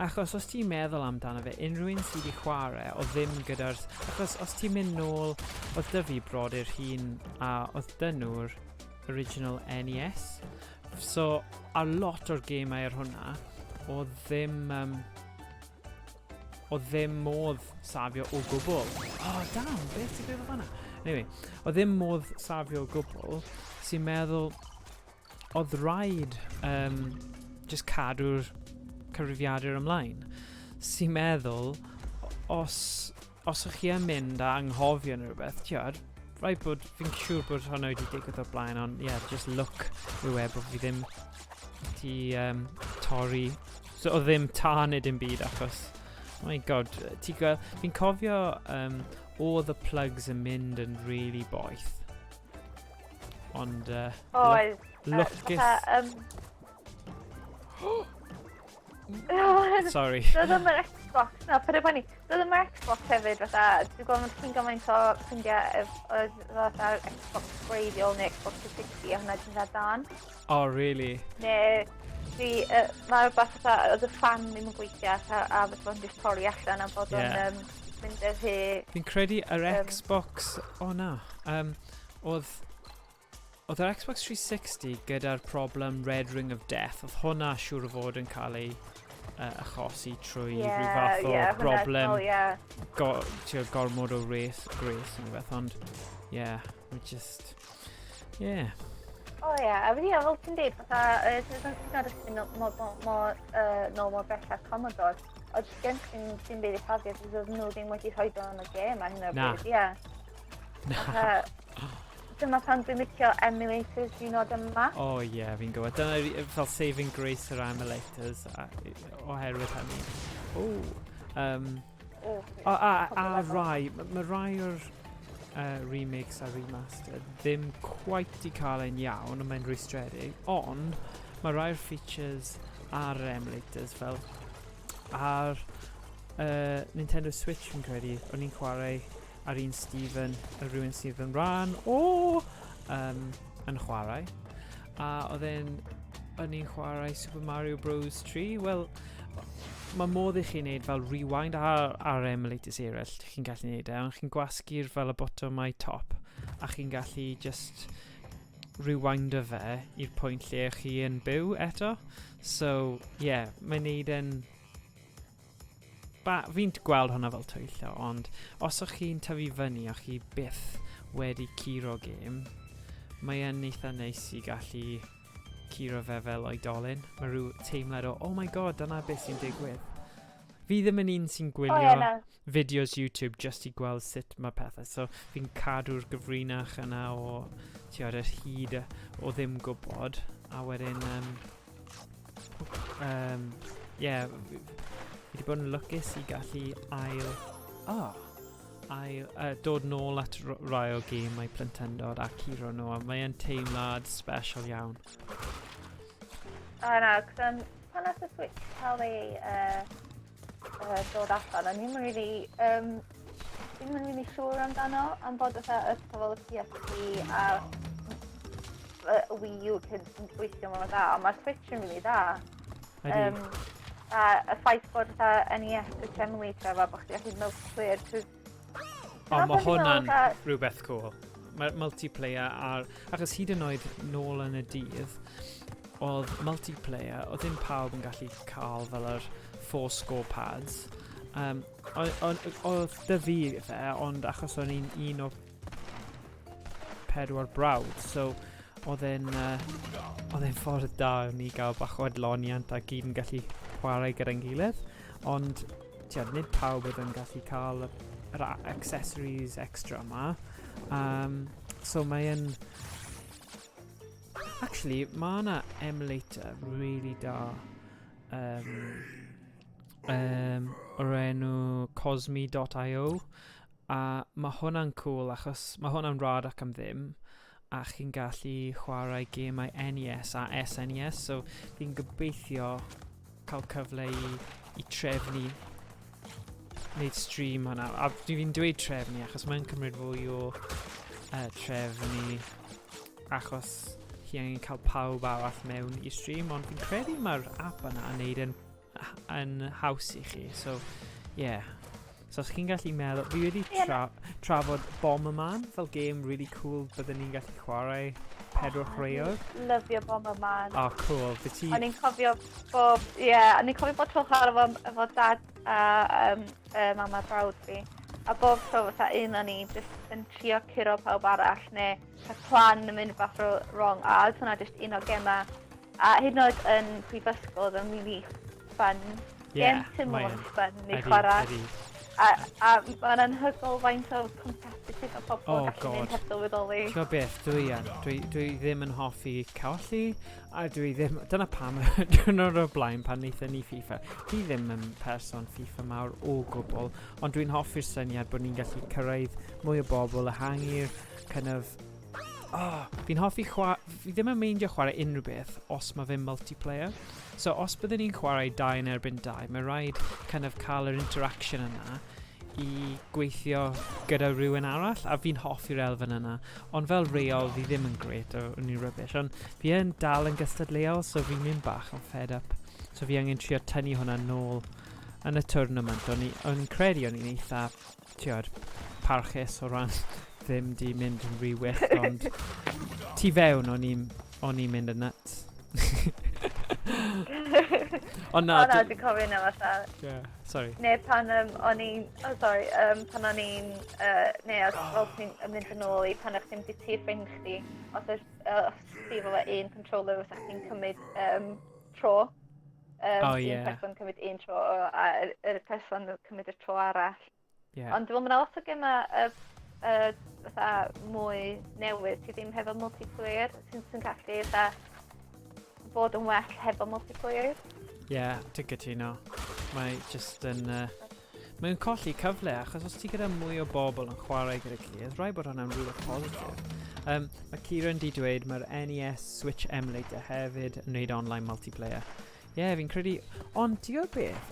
Achos os ti'n meddwl amdano fe, unrhyw un sydd wedi chwarae o ddim gyda'r... Achos os ti'n mynd nôl, oedd dy fi brodyr hun a oedd dyn nhw'r original NES. So, a lot o'r gemau ar hwnna, o ddim modd safio o gwbl. Oh, damn, beth ti'n gwybod fanna? Anyway, o ddim modd safio o gwbl, sy'n meddwl, oedd rhaid just cadw'r cyfrifiadur ymlaen. Sy'n meddwl, os ych chi yn mynd a anghofio yn rhywbeth, tiod, rhaid bod, fi'n siŵr bod hwnna wedi digwydd o'r blaen, ond just look yw bod fi ddim wedi torri, so o ddim tanid yn byd, achos, oh my god, fi'n cofio oedd y plugs yn mynd yn really boeth. Ond, lwcus... Sorry. Doedd yma'r Xbox, pwede bwni, doedd yma'r Xbox hefyd, fatha, dwi'n gwybod ti'n gymaint o ffrindiau oedd fatha Xbox Radial neu Xbox 360 a hwnna ti'n dda dan. Oh, really? Neu, Mae rhywbeth fatha, oedd y fan ddim yn gweithio a beth o'n just torri allan am bod o'n mynd yr he... Fi'n credu yr Xbox... O na. Oedd yr Xbox 360 gyda'r problem Red Ring of Death. Oedd hwnna siŵr o fod yn cael ei achosi trwy rhyw fath o broblem. Gormod o gres yn beth, ond we just... O ie, a fi fel ti'n dweud, fatha, dwi'n ysgrifennu mor bellach Commodore, o jyst gen ti'n dweud i profiad, oedd nhw ddim wedi rhoi o'n y gêm a hyn o'r bryd, ie. Na. Dyma pan dwi'n licio emulators un oed yma. O ie, fi'n gwybod. Dyna fel saving grace yr emulators oherwydd hynny. Mae rai o'r remakes a remastered ddim quite i cael ein iawn, ond mae'n rwystredig, ond mae rhai'r features ar yr emulators fel ar Nintendo Switch fi'n credu, o'n i'n chwarae ar un Stephen, rhywun sydd yn rhan o YnChwarae, a o'n i'n chwarae Super Mario Bros 3, wel, mae modd i chi'n neud fel rewind ar emulators eraill, chi'n gallu neud ond chi'n gwasgu'r fel y bottomau top, a chi'n gallu just rewind fe i'r pwynt lle chi yn byw eto. So, mae'n neud yn... Fi'n gweld hwnna fel twyllio, ond os o'ch chi'n tyfu fyny a chi byth wedi curo gêm, mae'n eitha neis i gallu curo fe fel oedolyn. Mae rhyw teimlad o, oh my god, dyna beth sy'n digwydd. Fi ddim yn un sy'n gwylio fideos YouTube just i gweld sut mae pethau. So fi'n cadw'r gyfrinach yna o yr hyd o ddim gwybod. A wedyn, fi wedi bod yn lwcus i gallu dod nôl at rai o gemau plentyndod a curo nhw, a mae'n teimlad special iawn. Na, pan oedd y Switch cael ei dod allan, o'n ddim yn really siŵr amdano, am bod y cyfol y PSP a y Wii U cyn gweithio mor dda, ond mae'r Switch yn really dda. A y ffaith bod NES yn emulator fel bod chdi gallu multiplayer. Mae hwnna'n rhywbeth cool. Mae'r multiplayer achos hyd yn oed nôl yn y dydd, oedd multiplayer, oedd ddim pawb yn gallu cael fel yr 4 score pads. Oedd dy fi fe, ond achos o'n i'n un o 4 brawd, so oedd e'n ffordd da o'n i gael bach o adloniant a gyd yn gallu chwarae gyda'n gilydd, ond nid pawb oedd yn gallu cael yr accessories extra yma. So mae'n... Actually, mae yna emulator really da o'r enw Cosmi.io, a mae hwnna'n cool achos mae hwnna'n rad ac am ddim, a chi'n gallu chwarae gemau NES a SNES, so fi'n gobeithio cael cyfle i trefnu wneud stream hwnna, a fi'n dweud trefnu achos mae'n cymryd fwy o trefnu achos chi angen cael pawb arall mewn i stream, ond fi'n credu mae'r app yna yn neud yn haws i chi, so so chi'n gallu meddwl, fi wedi trafod Bomberman fel game really cool byddwn ni'n gallu chwarae 4 chwaraewr. Lyfio Bomberman. Cool. O'n i'n cofio bod trwy'n chwarae efo dad a mama brawd fi. A bob tro fatha un o'n i jyst yn trio curo pawb arall, neu y plan yn mynd fath o wrong, a oedd hwnna jyst un o gema. A hyd yn oed yn prifysgol, oedd yn really fun. Gen Timon fun i chwarae. A mae'n anhygol faint o competitive a pobl gallu mynd hethol wyddoli. Ti'n gwybod beth, dwi ddim yn hoffi colli, a dwi ddim, dyna pam, dwi'n o'r blaen pan neithon ni FIFA. Dwi ddim yn person FIFA mawr o gwbl, ond dwi'n hoffi'r syniad bod ni'n gallu cyrraedd mwy o bobl, ehangu'r kind of... fi'n hoffi fi ddim yn meindio chwarae unrhyw beth os mae fe'n multiplayer. So os byddwn ni'n chwarae 2 yn erbyn 2, mae rhaid kind of cael yr interaction yna i gweithio gyda rhywun arall, a fi'n hoffi'r elfen yna. Ond fel reol, fi ddim yn gret o'n i'n rybys, ond fi yn dal yn gystadleuol, so fi'n mynd bach yn fed up. So fi angen trio tynnu hwnna nôl yn y tournament. O'n i'n credu o'n i'n eitha, tiod, parchus o ran ddim di mynd yn rhy wyllt, ond tu fewn o'n i'n mynd yn nuts. O na, dwi'n cofio yna fatha. Sorry. Neu pan o'n i'n... pan o'n i'n... Neu os fel ti'n mynd yn ôl i pan o'ch ti'n mynd i tŷ ffrind chdi, os ti efo un controller os chdi'n cymryd tro. Un person cymryd un tro a yr person cymryd y tro arall. Ond dwi'n meddwl mae lot o gema fatha mwy newydd sydd ddim hefo multiplayer sy'n gallu bod yn well hefo multiplayer. Ti'n gytuno. Mae just yn... Mae'n colli cyfle, achos os ti gyda mwy o bobl yn chwarae gyda gilydd, rhaid bod hwnna'n rhywbeth positif. Mae Kieran di dweud mae'r NES Switch emulator hefyd yn gwneud online multiplayer. Fi'n credu... Ond ti o'r beth,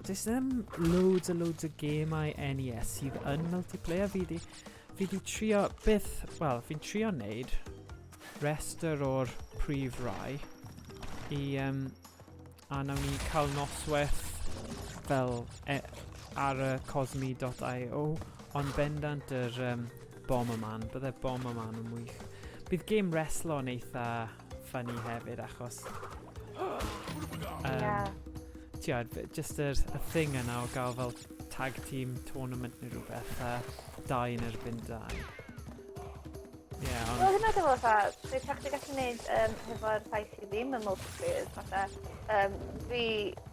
does ddim loads o gemau NES sydd yn multiplayer. Fi di trio beth... Wel, fi'n trio wneud rester o'r prif rai i... a nawn ni cael noswaith fel ar y cosmi.io, ond bendant yr Bomberman. Byddai Bomberman yn wych. Bydd game wrestlo yn eitha funny hefyd, achos tiod, just y thing yna o gael fel tag team tournament neu rhywbeth, 2 yn erbyn 2. Wel, hynna dwi'n fatha, dwi'n gallu gwneud hefo'r ffaith sydd ddim yn multiplayer, fatha, fi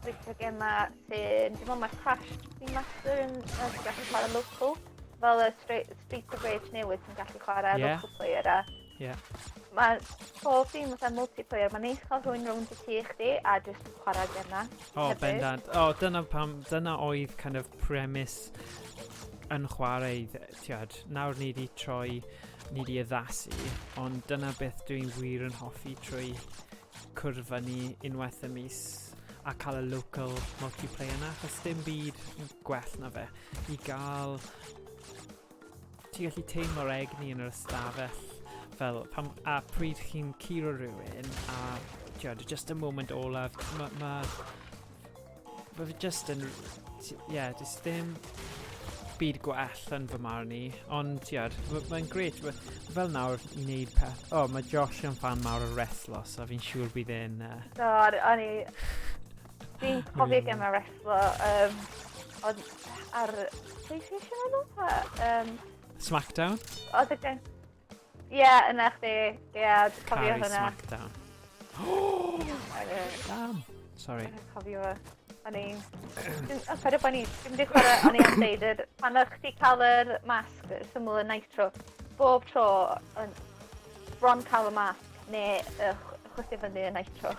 gweithio gema sy'n, dwi'n meddwl mae Crash remastered yn gallu chwarae local, fel y Street of Rage newydd sy'n gallu chwarae local player a mae pob dim fatha multiplayer, mae'n neis cael rhywun rownd y tŷ chdi a just chwarae gema. Bendant. Dyna oedd kind of premise yn chwarae, tiod, nawr ni di troi ni di addasu, ond dyna beth dwi'n wir yn hoffi trwy cwrfa ni unwaith y mis a cael y local multiplayer yna, achos dim byd gwell na fe. I gael... Ti gallu teimlo'r egni yn yr ystafell fel a pryd chi'n curo rhywun a tiod, just a moment olaf, mae just yn... just ddim byd gwell yn fy marn i, ond tiod, mae'n gret, fel nawr i wneud peth. Mae Josh yn fan mawr o wrestlo, so fi'n siŵr bydd e'n... Fi'n cofio gem y wrestlo, ond ar PlayStation yno? Smackdown? Yna chdi, cofio hwnna. Smackdown. Damn, sorry. Cofio o'n i'n... Dwi'n bod ni'n wedi chwarae, o'n i'n deud, pan o'ch chdi cael yr masg syml y nitro, bob tro, bron cael y masg, neu chwythu fyny y nitro.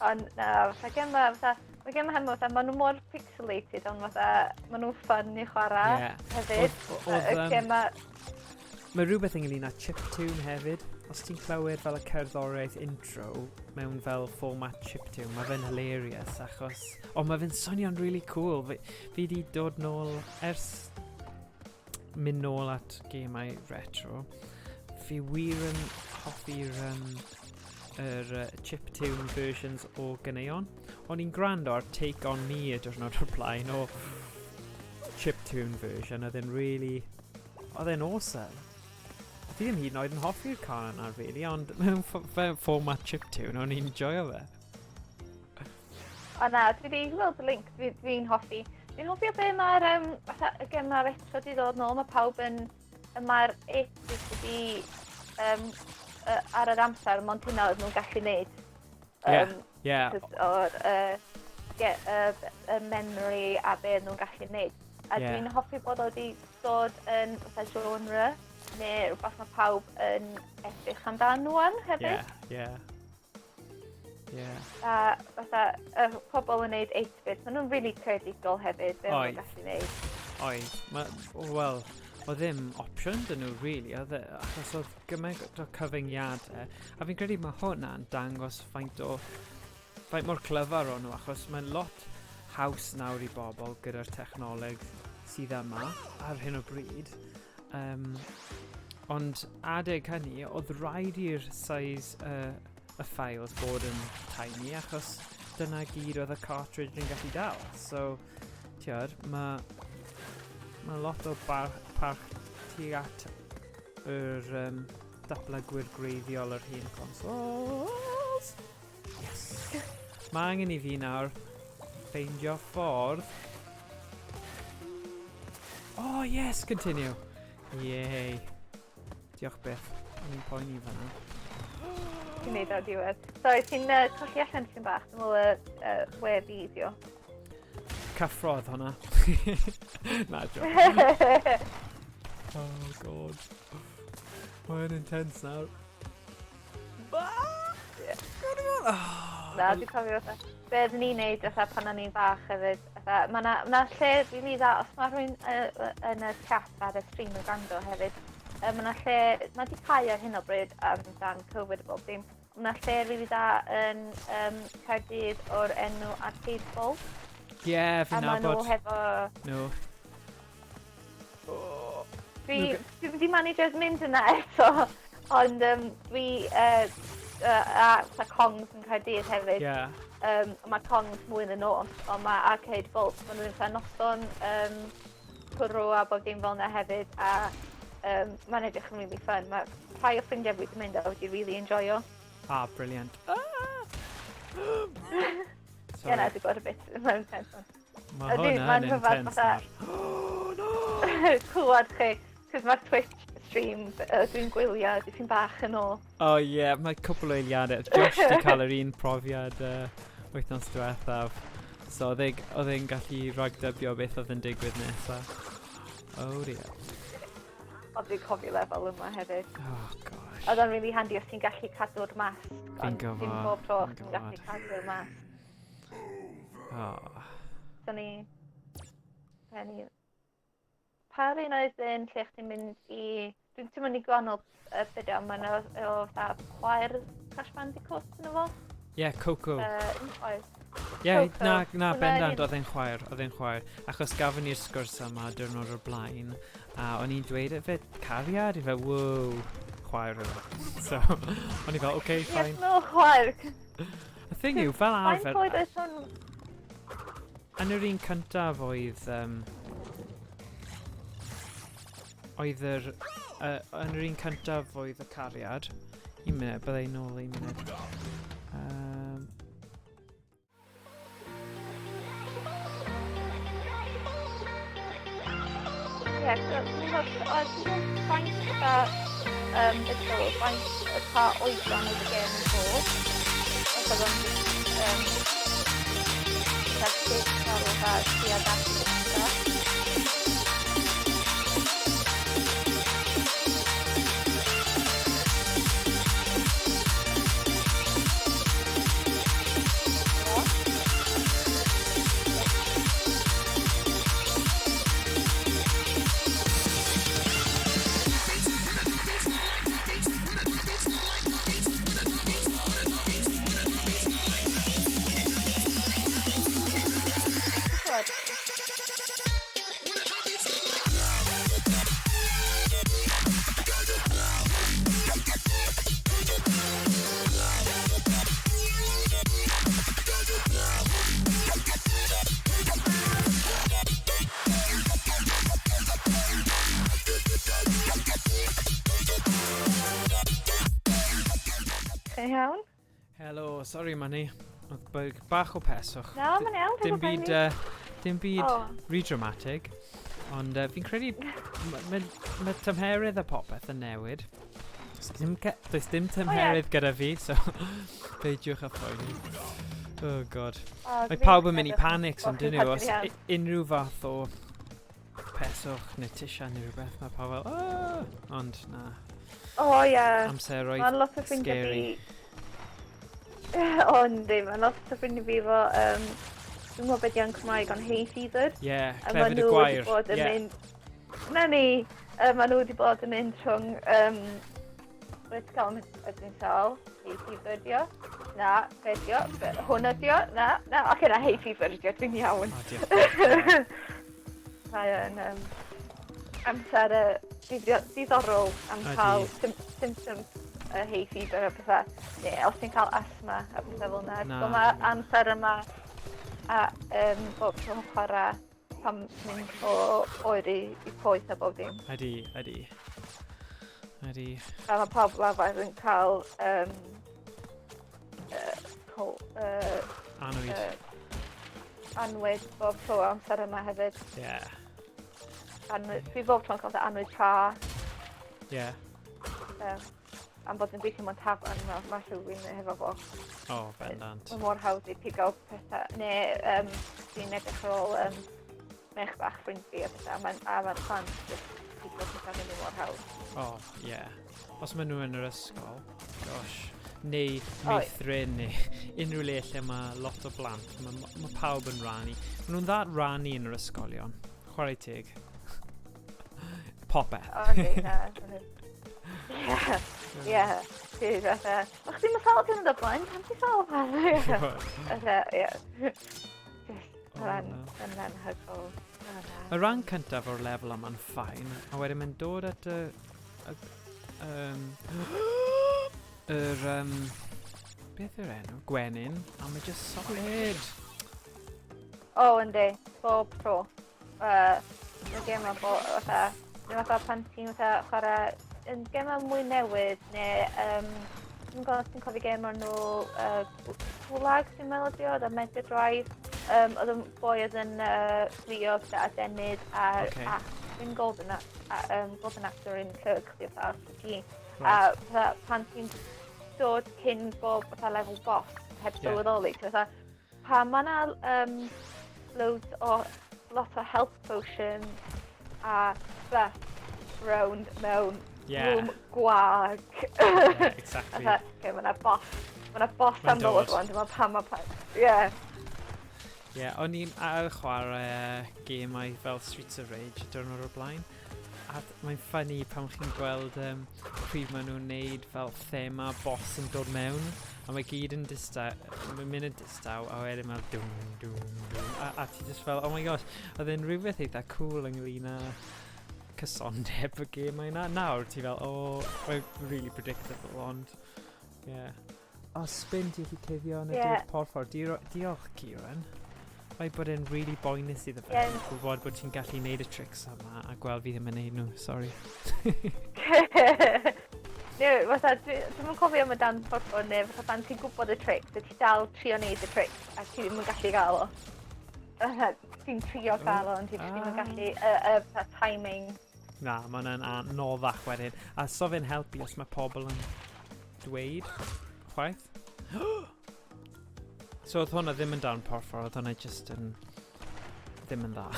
Ond fatha gema, mae gema hemma, maen nhw mor pixelated, ond maen nhw'n fun i chwarae hefyd. Mae rhywbeth ynglyn â chiptune hefyd. Os ti'n clywed fel y cerddoriaeth intro mewn fel format chiptune, mae fe'n hilarious achos... mae fe'n swnio'n really cool. Fi di dod nôl, ers mynd nôl at gemau retro, fi wir yn hoffi'r chiptune versions o ganeuon. O'n i'n gwrando ar Take On Me y diwrnod o'r blaen o chiptune version, oedd e'n awesome. Fi ddim hyd yn oed yn hoffi'r car yna, really, ond mewn format chiptune, o'n i'n enjoyo fe. Dwi wedi gweld y link, fi'n hoffi. Fi'n hoffi o be mae'r gema retro di ddod nôl, mae pawb yn... Mae'r eithaf wedi ar yr amser, mond hynna oedd nhw'n gallu neud. O'r memory a be nhw'n gallu neud. A dwi'n hoffi bod o wedi dod yn genre, neu rhywbeth mae pawb yn edrych amdan nhw'n hefyd. A fatha, y pobl yn neud 8-bit, maen nhw'n really creadigol hefyd, be nhw'n gallu neud. Wel, o ddim opsiwn dyn nhw, really, achos oedd gymaint o cyfyngiadau, a fi'n credu mae hwnna'n dangos faint mor clyfar o'n nhw, achos mae'n lot haws nawr I bobl gyda'r technoleg sydd yma ar hyn o bryd. Ond adeg hynny, oedd rhaid i'r size y files bod yn tiny achos dyna gyd oedd y cartridge yn gallu dal. So, tiod, mae lot o parch tuag at yr datblygwyr greiddiol yr hen consoles. Yes! Mae angen I fi nawr ffeindio ffordd. Oh yes, continue. Yay. Diolch byth. O'n i'n poeni fan'na. Ti'n neud o'r diwedd. So, ti'n colli allan ti'n bach, dwi'n meddwl we fideo. Cyffrodd hwnna. Na, joke. Oh god. Mae'n intense nawr. Na, dwi'n cofio fatha. Be ydyn ni'n neud fatha pan o'n i'n fach hefyd. Mae yna lle rili dda, os mae rhywun yn y chat ar y stream yn gwrando hefyd, mae yna lle, mae di cau ar hyn o bryd dan Covid a bob dim. Mae yna lle rili dda yn Caerdydd o'r enw Untitled. Ie, fi'n nabod. A maen nhw hefo... No. Dwi wedi managed mynd yna eto, ond dwi a Kongs yn Caerdydd hefyd. Ie. Mae Kongs mwy yn y nos, ond mae Arcade Vault, maen nhw'n eitha noson, cwrw a bob dim fel yna hefyd, a mae'n edrych yn really fun. Mae rhai o ffrindiau fi wedi mynd a wedi really enjoyo. Brilliant. Ie, na, dwi'n gwybod y bit, mae'n intense. Mae hwnna'n intense nawr. Oh, no! Clywed chi, cos mae'r Twitch stream, dwi'n gwylio, dwi'n bach yn ôl. Oh ie, mae cwpl o eiliadau. Josh wedi cael yr un profiad wythnos diwethaf. So oedd e'n gallu ragdybio beth oedd yn digwydd nesaf. Oh dear. Oedd dwi'n cofio lefel yma hefyd. Oh gosh. Oedd o'n really handy os ti'n gallu cadw'r mas. Fi'n gyfo. Dim bob tro os ti'n gallu cadw'r mas. Oh. So ni... Pa un oedd yn lle chdi'n mynd I... Dwi'n ti'n mynd I gwahanol fideo, mae'n o chwarae'r Crash Bandicoot yn efo? Ie, Coco. YnChwarae. Ie, na, bendant, oedd e'n chwaer. Achos gafon ni'r sgwrs yma diwrnod o'r blaen, a o'n i'n dweud fe cariad, I fe, wow, chwaer yma. So, o'n I fel, okay, fine. Yes, no, chwaer. Y thing yw, fel arfer... Faint oed oes hwn? Yn yr un cyntaf oedd... yn yr un cyntaf oedd y cariad. Un munud, byddai nôl un munud. Ie, dwi'n faint gyda faint pa oedran oedd y gem yn bod. Os oedd o'n sefyll ar ôl gael tuag at y iawn? Helo, sori Manny. Oedd bach o peswch. Na, mae'n iawn. Dim byd redramatig. Ond fi'n credu mae tymheredd y popeth yn newid. Does dim tymheredd gyda fi, so beidiwch a phoeni. Oh god. Mae pawb yn mynd I panics ond dyn nhw. Os unrhyw fath o peswch neu tisia neu rhywbeth, mae pawb fel, ond na. O ie. Amseroedd Mae'n lot o ffrindiau scary. O yndi, mae'n lot o ffrindiau fi efo, dwi'n meddwl beth y'n Cymraeg ond hay fever. Ie, clefyd y gwair. Na ni, maen nhw wedi bod yn mynd rhwng, beth gael ydyn sal, hay fever dio. Na, beth dio? Hwna dio? Na. Oce, na hay fever dio, dwi'n iawn. O, diolch. Mae yn amser diddorol am cael symptoms hay fever a pethau. Neu, os ti'n cael asthma a pethau fel yna. So mae amser yma a bob tro'n chwarae pan mynd o oer i poeth a bob dim. Ydy. A mae pawb lafar yn cael anwyd bob tro amser yma hefyd. Ie. Dwi bob tro'n cael anwyd tra. Ie. Am bod yn gweithio mewn tafarn, mae rhywun hefo fo. O, bendant. Mae mor hawdd i pigo pethau. Neu dwi'n edrych ar ôl mech bach ffrind fi a pethau. A mae'r plant jyst pigo pethau mynd i mor hawdd. O, ie. Os maen nhw yn yr ysgol, gosh. Neu meithrin neu unrhyw le lle mae lot o blant. Mae pawb yn rannu. Maen nhw'n dda rannu yn yr ysgolion. Chwarae teg. Popeth. O, ynddi, na. Ie. Ti'n fatha, o'ch ti'n masal ti'n mynd o blaen? Pan ti'n sal pan? Ie. Yn anhygol. Y ran cyntaf o'r lefel yma'n ffain, a wedyn mae'n dod at beth yw'r enw? Gwenyn, a mae jyst solid. O, ynddi. Bob tro. Mae gem o fatha, pan ti'n chwarae yn gemau mwy newydd, neu dwi'n gwybod os ti'n cofio gem o'r nhw Gwlag sy'n meddwl dio, a Mega Drive. Oedd yn boi oedd yn ffrio gyda adenydd a'r dwi'n golden actor yn Clerics di fatha RPG. A pan ti'n dod cyn bob fatha level boss, heb sylweddoli, ti'n fatha, pa ma' 'na loads o lot o health potions a stuff round mewn room gwag. Exactly. Okay, ma' 'na boss am ddod rwan, dyma pam ma' Ie, o'n i'n ail chwarae gemau fel Streets of Rage diwrnod o'r blaen. A mae'n ffynnu pan chi'n gweld pryd maen nhw'n neud fel thema boss yn dod mewn. A mae gyd yn distaw, mae'n mynd yn distaw, a wedyn mae'n dwm. A ti just fel, oh my gosh, oedd e'n rhywbeth eitha cool ynglyn â cysondeb y gemau yna. Nawr ti fel, mae'n really predictable, ond ie. O, spin ti allu cuddio yn y dydd porffor. Diolch, Kieran. Rhaid bod e'n really boenus iddo fe. Gwybod bod ti'n gallu neud y tricks yma a gweld fi ddim yn neud nhw, sorry. Fatha, dwi'n cofio am y dan porffor neu fatha pan ti'n gwybod y tricks, a ti dal trio neud y tricks a ti ddim yn gallu gael o. Ti'n trio gael o, ond ti ddim yn gallu y timing. Na, mae'n anoddach wedyn. A so fe'n helpu os mae pobl yn dweud chwaith. So oedd hwnna ddim yn dan porffor, oedd hwnna just yn ddim yn dda.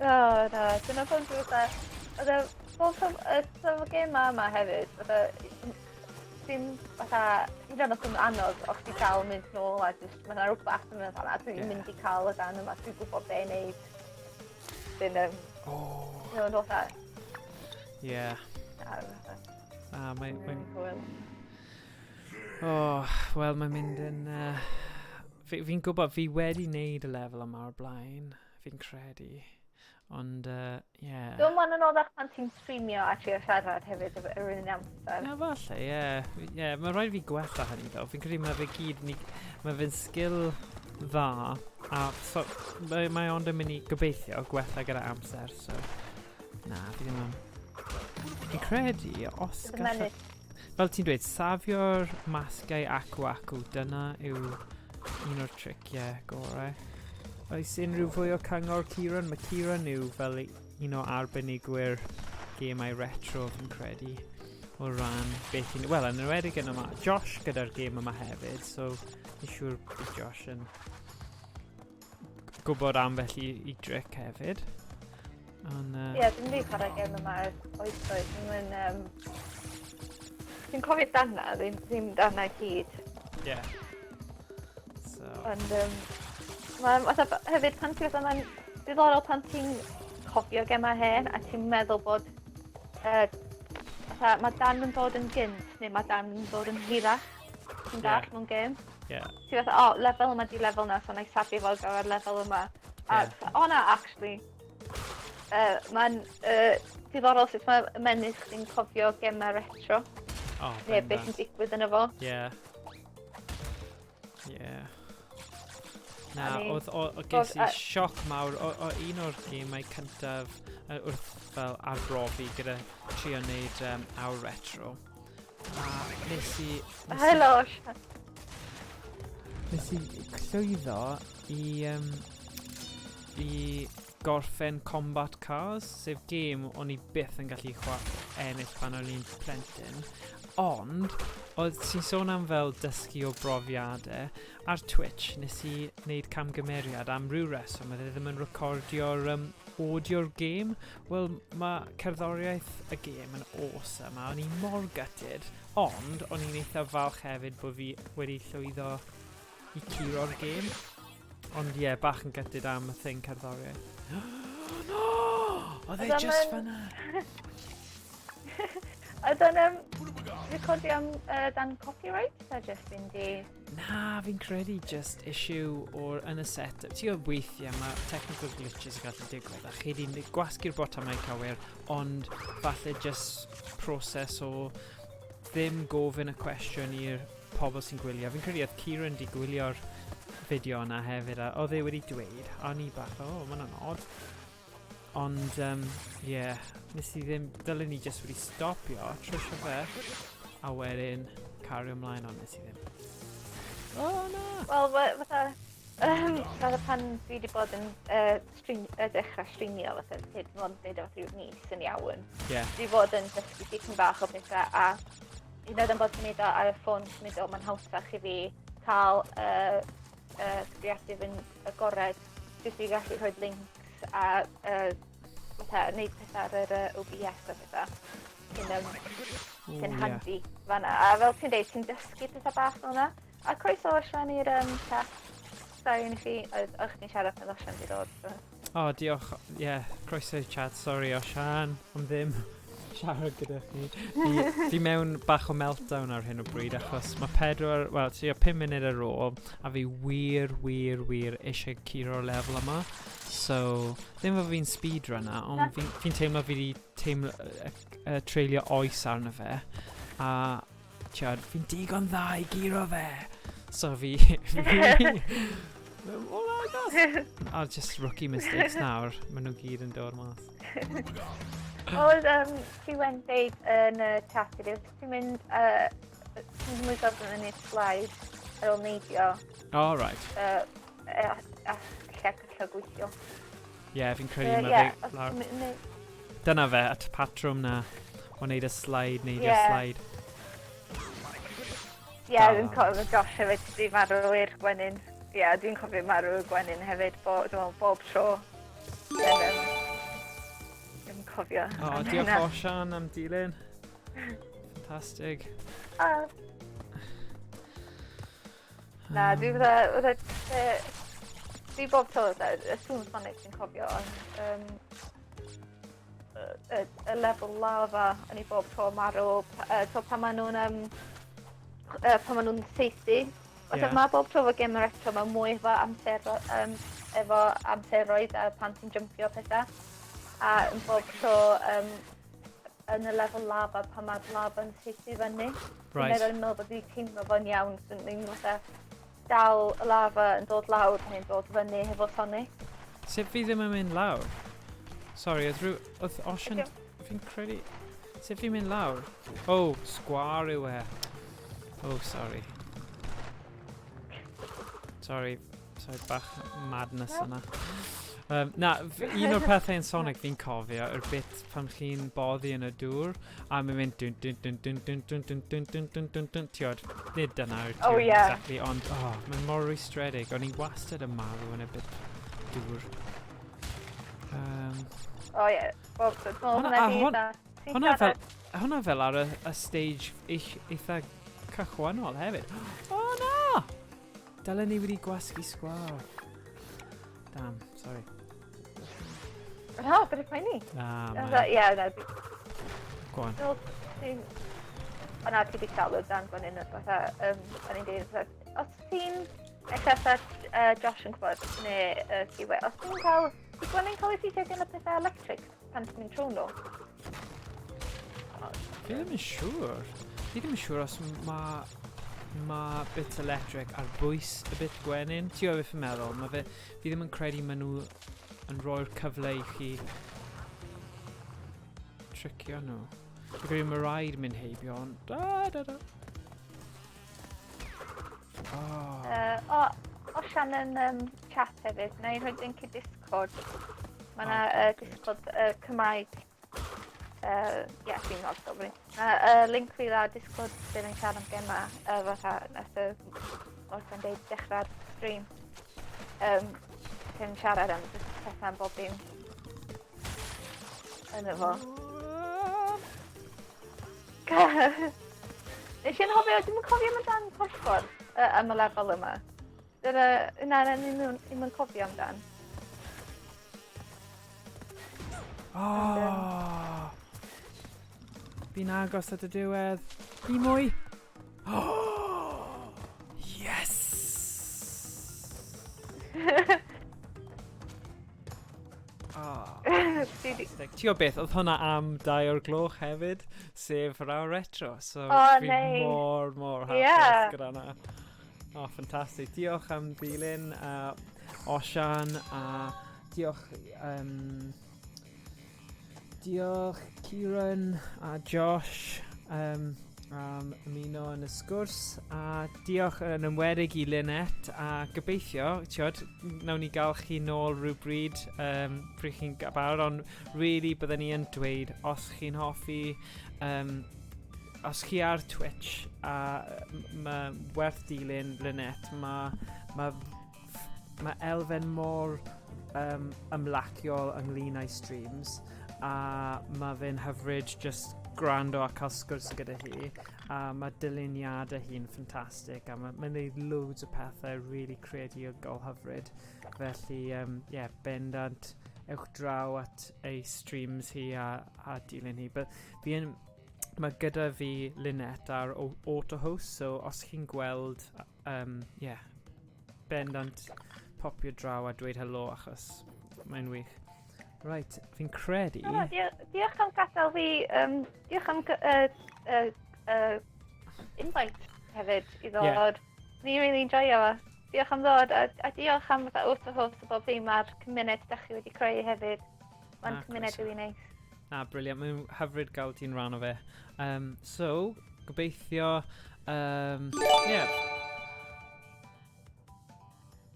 Na, dyna pan dwi'n fatha, oedd bob gema yma hefyd, fatha, dim fatha, hyd yn oed yn anodd o'ch ti cael mynd nôl a jyst, mae yna rhywbeth yn mynd fan'na, dwi'n mynd i cael y dan yma, dwi'n gwybod be wneud. Dwi'n yn dod o. Ie. Wel, mae'n mynd yn... Fi'n gwybod, fi wedi wneud y lefel yma o'r blaen, fi'n credu. Ond, ie. Dwi'n mwyn yn oeddech pan ti'n streamio a trio siarad hefyd yr un amser. Na, falle, ie. Mae rhaid fi gwella hynny, ddo. Fi'n credu mae fe gyd... Mae fe'n sgil dda, a mae ond yn mynd i gobeithio gwella gyda amser, so... Na, fi ddim yn... Fi'n credu, os gallai... Fel ti'n dweud, safio'r masgau acw, dyna yw un o'r triciau gorau. Oes unrhyw fwy o cyngor Kieran? Mae Kieran yw fel un o arbenigwyr gemau retro fi'n credu o ran beth i'n... Wel, yn enwedig yn yma, Josh gyda'r gêm yma hefyd, so ni'n siŵr bydd Josh yn gwybod ambell i dric hefyd. Ie, dwi'n di chwarae gêm yma oes. Dwi'n cofio dana, ddim dana i gyd. Ie. Ond, hefyd pan ti'n fatha, mae'n diddorol pan ti'n cofio gemau hen a ti'n meddwl bod mae dan yn dod yn gynt, neu mae dan yn dod yn hirach. Ti'n dall mewn gêm. Ti fatha, o, lefel yma di lefel na, so na i sabi fel gyfer lefel yma. A o na, actually, mae'n diddorol sut mae menydd chdi'n cofio gemau retro. Neu beth sy'n digwydd yn efo. Na, oedd ges i sioc mawr o un o'r gemau cyntaf wrth fel arbrofi gyda trio wneud Awr Retro. A nes i llwyddo i gorffen Combat Cars, sef gêm o'n i byth yn gallu ennill pan o'n i'n plentyn. Ond, oedd ti'n sôn am fel dysgu o brofiadau, ar Twitch nes i wneud camgymeriad am ryw reswm, oedd e ddim yn recordio'r audio'r gêm. Wel, mae cerddoriaeth y gêm yn awesome, a o'n i mor gutted, ond o'n i'n eitha falch hefyd bod fi wedi llwyddo i curo'r gêm. Ond ie, bach yn gutted am y thing cerddoriaeth. No! Oedd e just fanna. Oedd yn recordio am dan copyright, a just fynd i... Na, fi'n credu just issue o'r yn y setup. Ti o weithiau mae technical glitches yn gallu digwydd, a chi wedi gwasgu'r botamau cywir, ond falle just proses o ddim gofyn y cwestiwn i'r pobl sy'n gwylio. Fi'n credu oedd Kieran di gwylio'r fideo yna hefyd, a oedd e wedi dweud, a ni bach, mae hwnna'n odd. Ond, nes i ddim, dylen ni just wedi stopio, trwysio fe, a wedyn cario ymlaen, ond nes i ddim. Na! Wel, fatha pan fi wedi bod yn dechrau streamio, fatha hyd yn oed wneud efo rhyw mis yn iawn. Dwi bod yn dysgu dipyn bach o bethau, a hyd yn oed am bod yn gwneud o ar y ffôn, mae'n hawsach i fi cael creatif yn agored, jyst i gallu rhoi links a wneud pethau ar yr OBS a pethau. Sy'n handi fan'na. A fel ti'n dweud, ti'n dysgu pethau bach fel yna. A croeso allan i'r chat. Sorry i chi, o'ch chi'n siarad pan Osian di dod. Diolch. Croeso i'r chat. Sorry Osian, am ddim siarad gyda chi. Fi mewn bach o meltdown ar hyn o bryd, achos mae 5 munud ar ôl, a fi wir eisiau curo'r lefel yma. So, ddim fod fi'n speedrunner, ond fi'n teimlo fi wedi treulio oes arno fe. A, fi'n digon dda i giro fe. So fi... A just rookie mistakes nawr, maen nhw gyd yn dod mas. Oedd ti wedi dweud yn y chat iddi, ti'n mynd mwy gofyn yn ei slide ar ôl neidio. Oh, right. A lle gweithio. Fi'n credu mae fe lawr. Dyna fe, at patrwm na, o wneud y slide, neidio slide. Dwi'n cofio Josh hefyd, di marw i'r gwenyn. Dwi'n cofio marw i'r gwenyn hefyd, bob tro. Dwi'n cofio. Diolch Osian am dilyn. Fantastic. Na, dwi bob tro, y sŵn Sonic dwi'n cofio, y lefel lava yn ei bob tro marw, pan maen nhw'n saethu. Mae bob tro fo Awr Retro, mae mwy efo amseroedd a pan ti'n jympio pethau. A yn bob tro yn y lefel lava, pan mae'r lava yn saethu fyny. Dwi'n meddwl bod dwi'n teimlo fo'n iawn, dwi'n dal y lava yn dod lawr neu'n dod fyny hefo Sonic. Sut fi ddim yn mynd lawr? Sorry, oedd Osian... Fi'n credu... Sut fi'n mynd lawr? Sgwar yw e. Sorry. Sorry, bach madness yna. Un o'r pethau yn Sonic fi'n cofio yw'r bit pan chi'n boddi yn y dŵr a mae'n mynd dun dun dun dun dun dun dun dun dun dun dun dun tiod, nid dyna yw'r tiod exactly, ond mae'n mor rwystredig, o'n i wastad yn marw yn y bit dŵr. Hwna fel ar y stage eitha cychwynol hefyd. Na! Dylen ni wedi gwasgu sgwar. Damn, sorry. Bit of funny. Go on. O na, ti di cael o dan fan hyn, fatha, o'n i'n dweud, os ti'n, ella Josh yn gwybod, neu Siwe, os ti'n cael, dwi'n ni'n cael effeithio gen y pethau electric pan ti'n mynd trwy nhw? Fi ddim yn siŵr. Fi ddim yn siŵr os mae bit electric ar bwys y bit gwenyn. Ti o beth yn meddwl, fi ddim yn credu maen nhw yn rhoi'r cyfle i chi tricio nhw. Fi'n credu mae rhaid mynd heibio, ond da. O Shannon chat hefyd, na i'n rhaid yn Discord. Mae yna Discord Cymraeg. Dwi'n meddwl gofyn. Link fi dda Discord sydd yn siarad am gema fatha nes wrth yn deud dechrau'r stream. Sy'n siarad am pethau'n bob dim. Yna fo. Nes i'n hofio, dwi'n cofio amdan porffor am y lefel yma. Yna ni'n cofio amdan. Fi'n agos at y diwedd. I mwy. Yes! Ti o beth, oedd hwnna am 2 o'r gloch hefyd, sef yr Awr Retro. So fi mor hapus gyda hwnna. Ffantastig. Diolch am ddilyn, Osian, a diolch Kieran a Josh am ymuno yn y sgwrs, a diolch yn ymwedig i Lynette, a gobeithio, nawn ni gael chi nôl rhywbryd pryd chi'n gael, ond really byddwn ni yn dweud os chi'n hoffi, os chi ar Twitch, a mae werth dilyn Lynette, mae elfen mor ymlaciol ynglyn â'i streams, a mae fe'n hyfryd just gwrando a cael sgwrs gyda hi, a mae dyluniadau hi'n ffantastig, a mae'n gwneud loads o pethau really creadigol hyfryd, felly bendant ewch draw at ei streams hi a dilyn hi. Mae gyda fi Lynette ar auto-host, so os chi'n gweld, bendant popio draw a dweud helo achos mae'n wych. Right, fi'n credu... Diolch am gadael fi, diolch am invite hefyd i ddod. Ni really enjoyo fo. Diolch am ddod, a diolch am auto-host o bob dim a'r cymuned da chi wedi creu hefyd. Mae'n cymuned really neis. Briliant, mae'n hyfryd gael ti'n rhan o fe. So, gobeithio...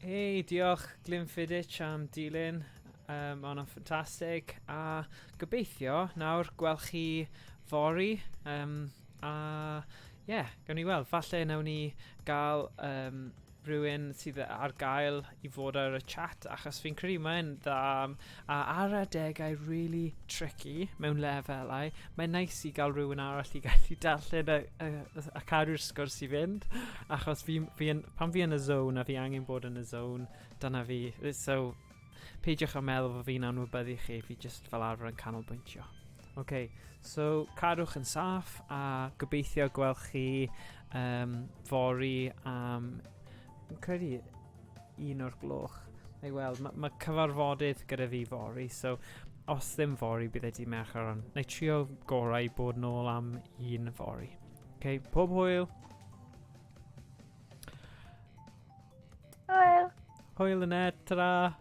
Hei, diolch Glenfiddich am dilyn. Ond o'n ffantastig, a gobeithio nawr gweld chi fori, gawn ni weld, falle nawn ni gael rhywun sydd ar gael i fod ar y chat, achos fi'n credu mae'n dda, a ar adegau really tricky mewn lefelau, mae'n nice i gael rhywun arall i gallu darllen a cadw'r sgwrs i fynd, achos pan fi yn y zone a fi angen bod yn y zone, dyna fi, so peidiwch am meddwl fod fi'n anwybyddu chi, fi just fel arfer yn canolbwyntio. So cadwch yn saff, a gobeithio gweld chi fori am, fi'n credu 1 o'r gloch. Neu weld, mae cyfarfodydd gyda fi fori, so os ddim fori bydd di mercher, ond neu trio gorau bod nôl am 1 fori. Pob hwyl! Hwyl! Hwyl Lynette, ta-ra!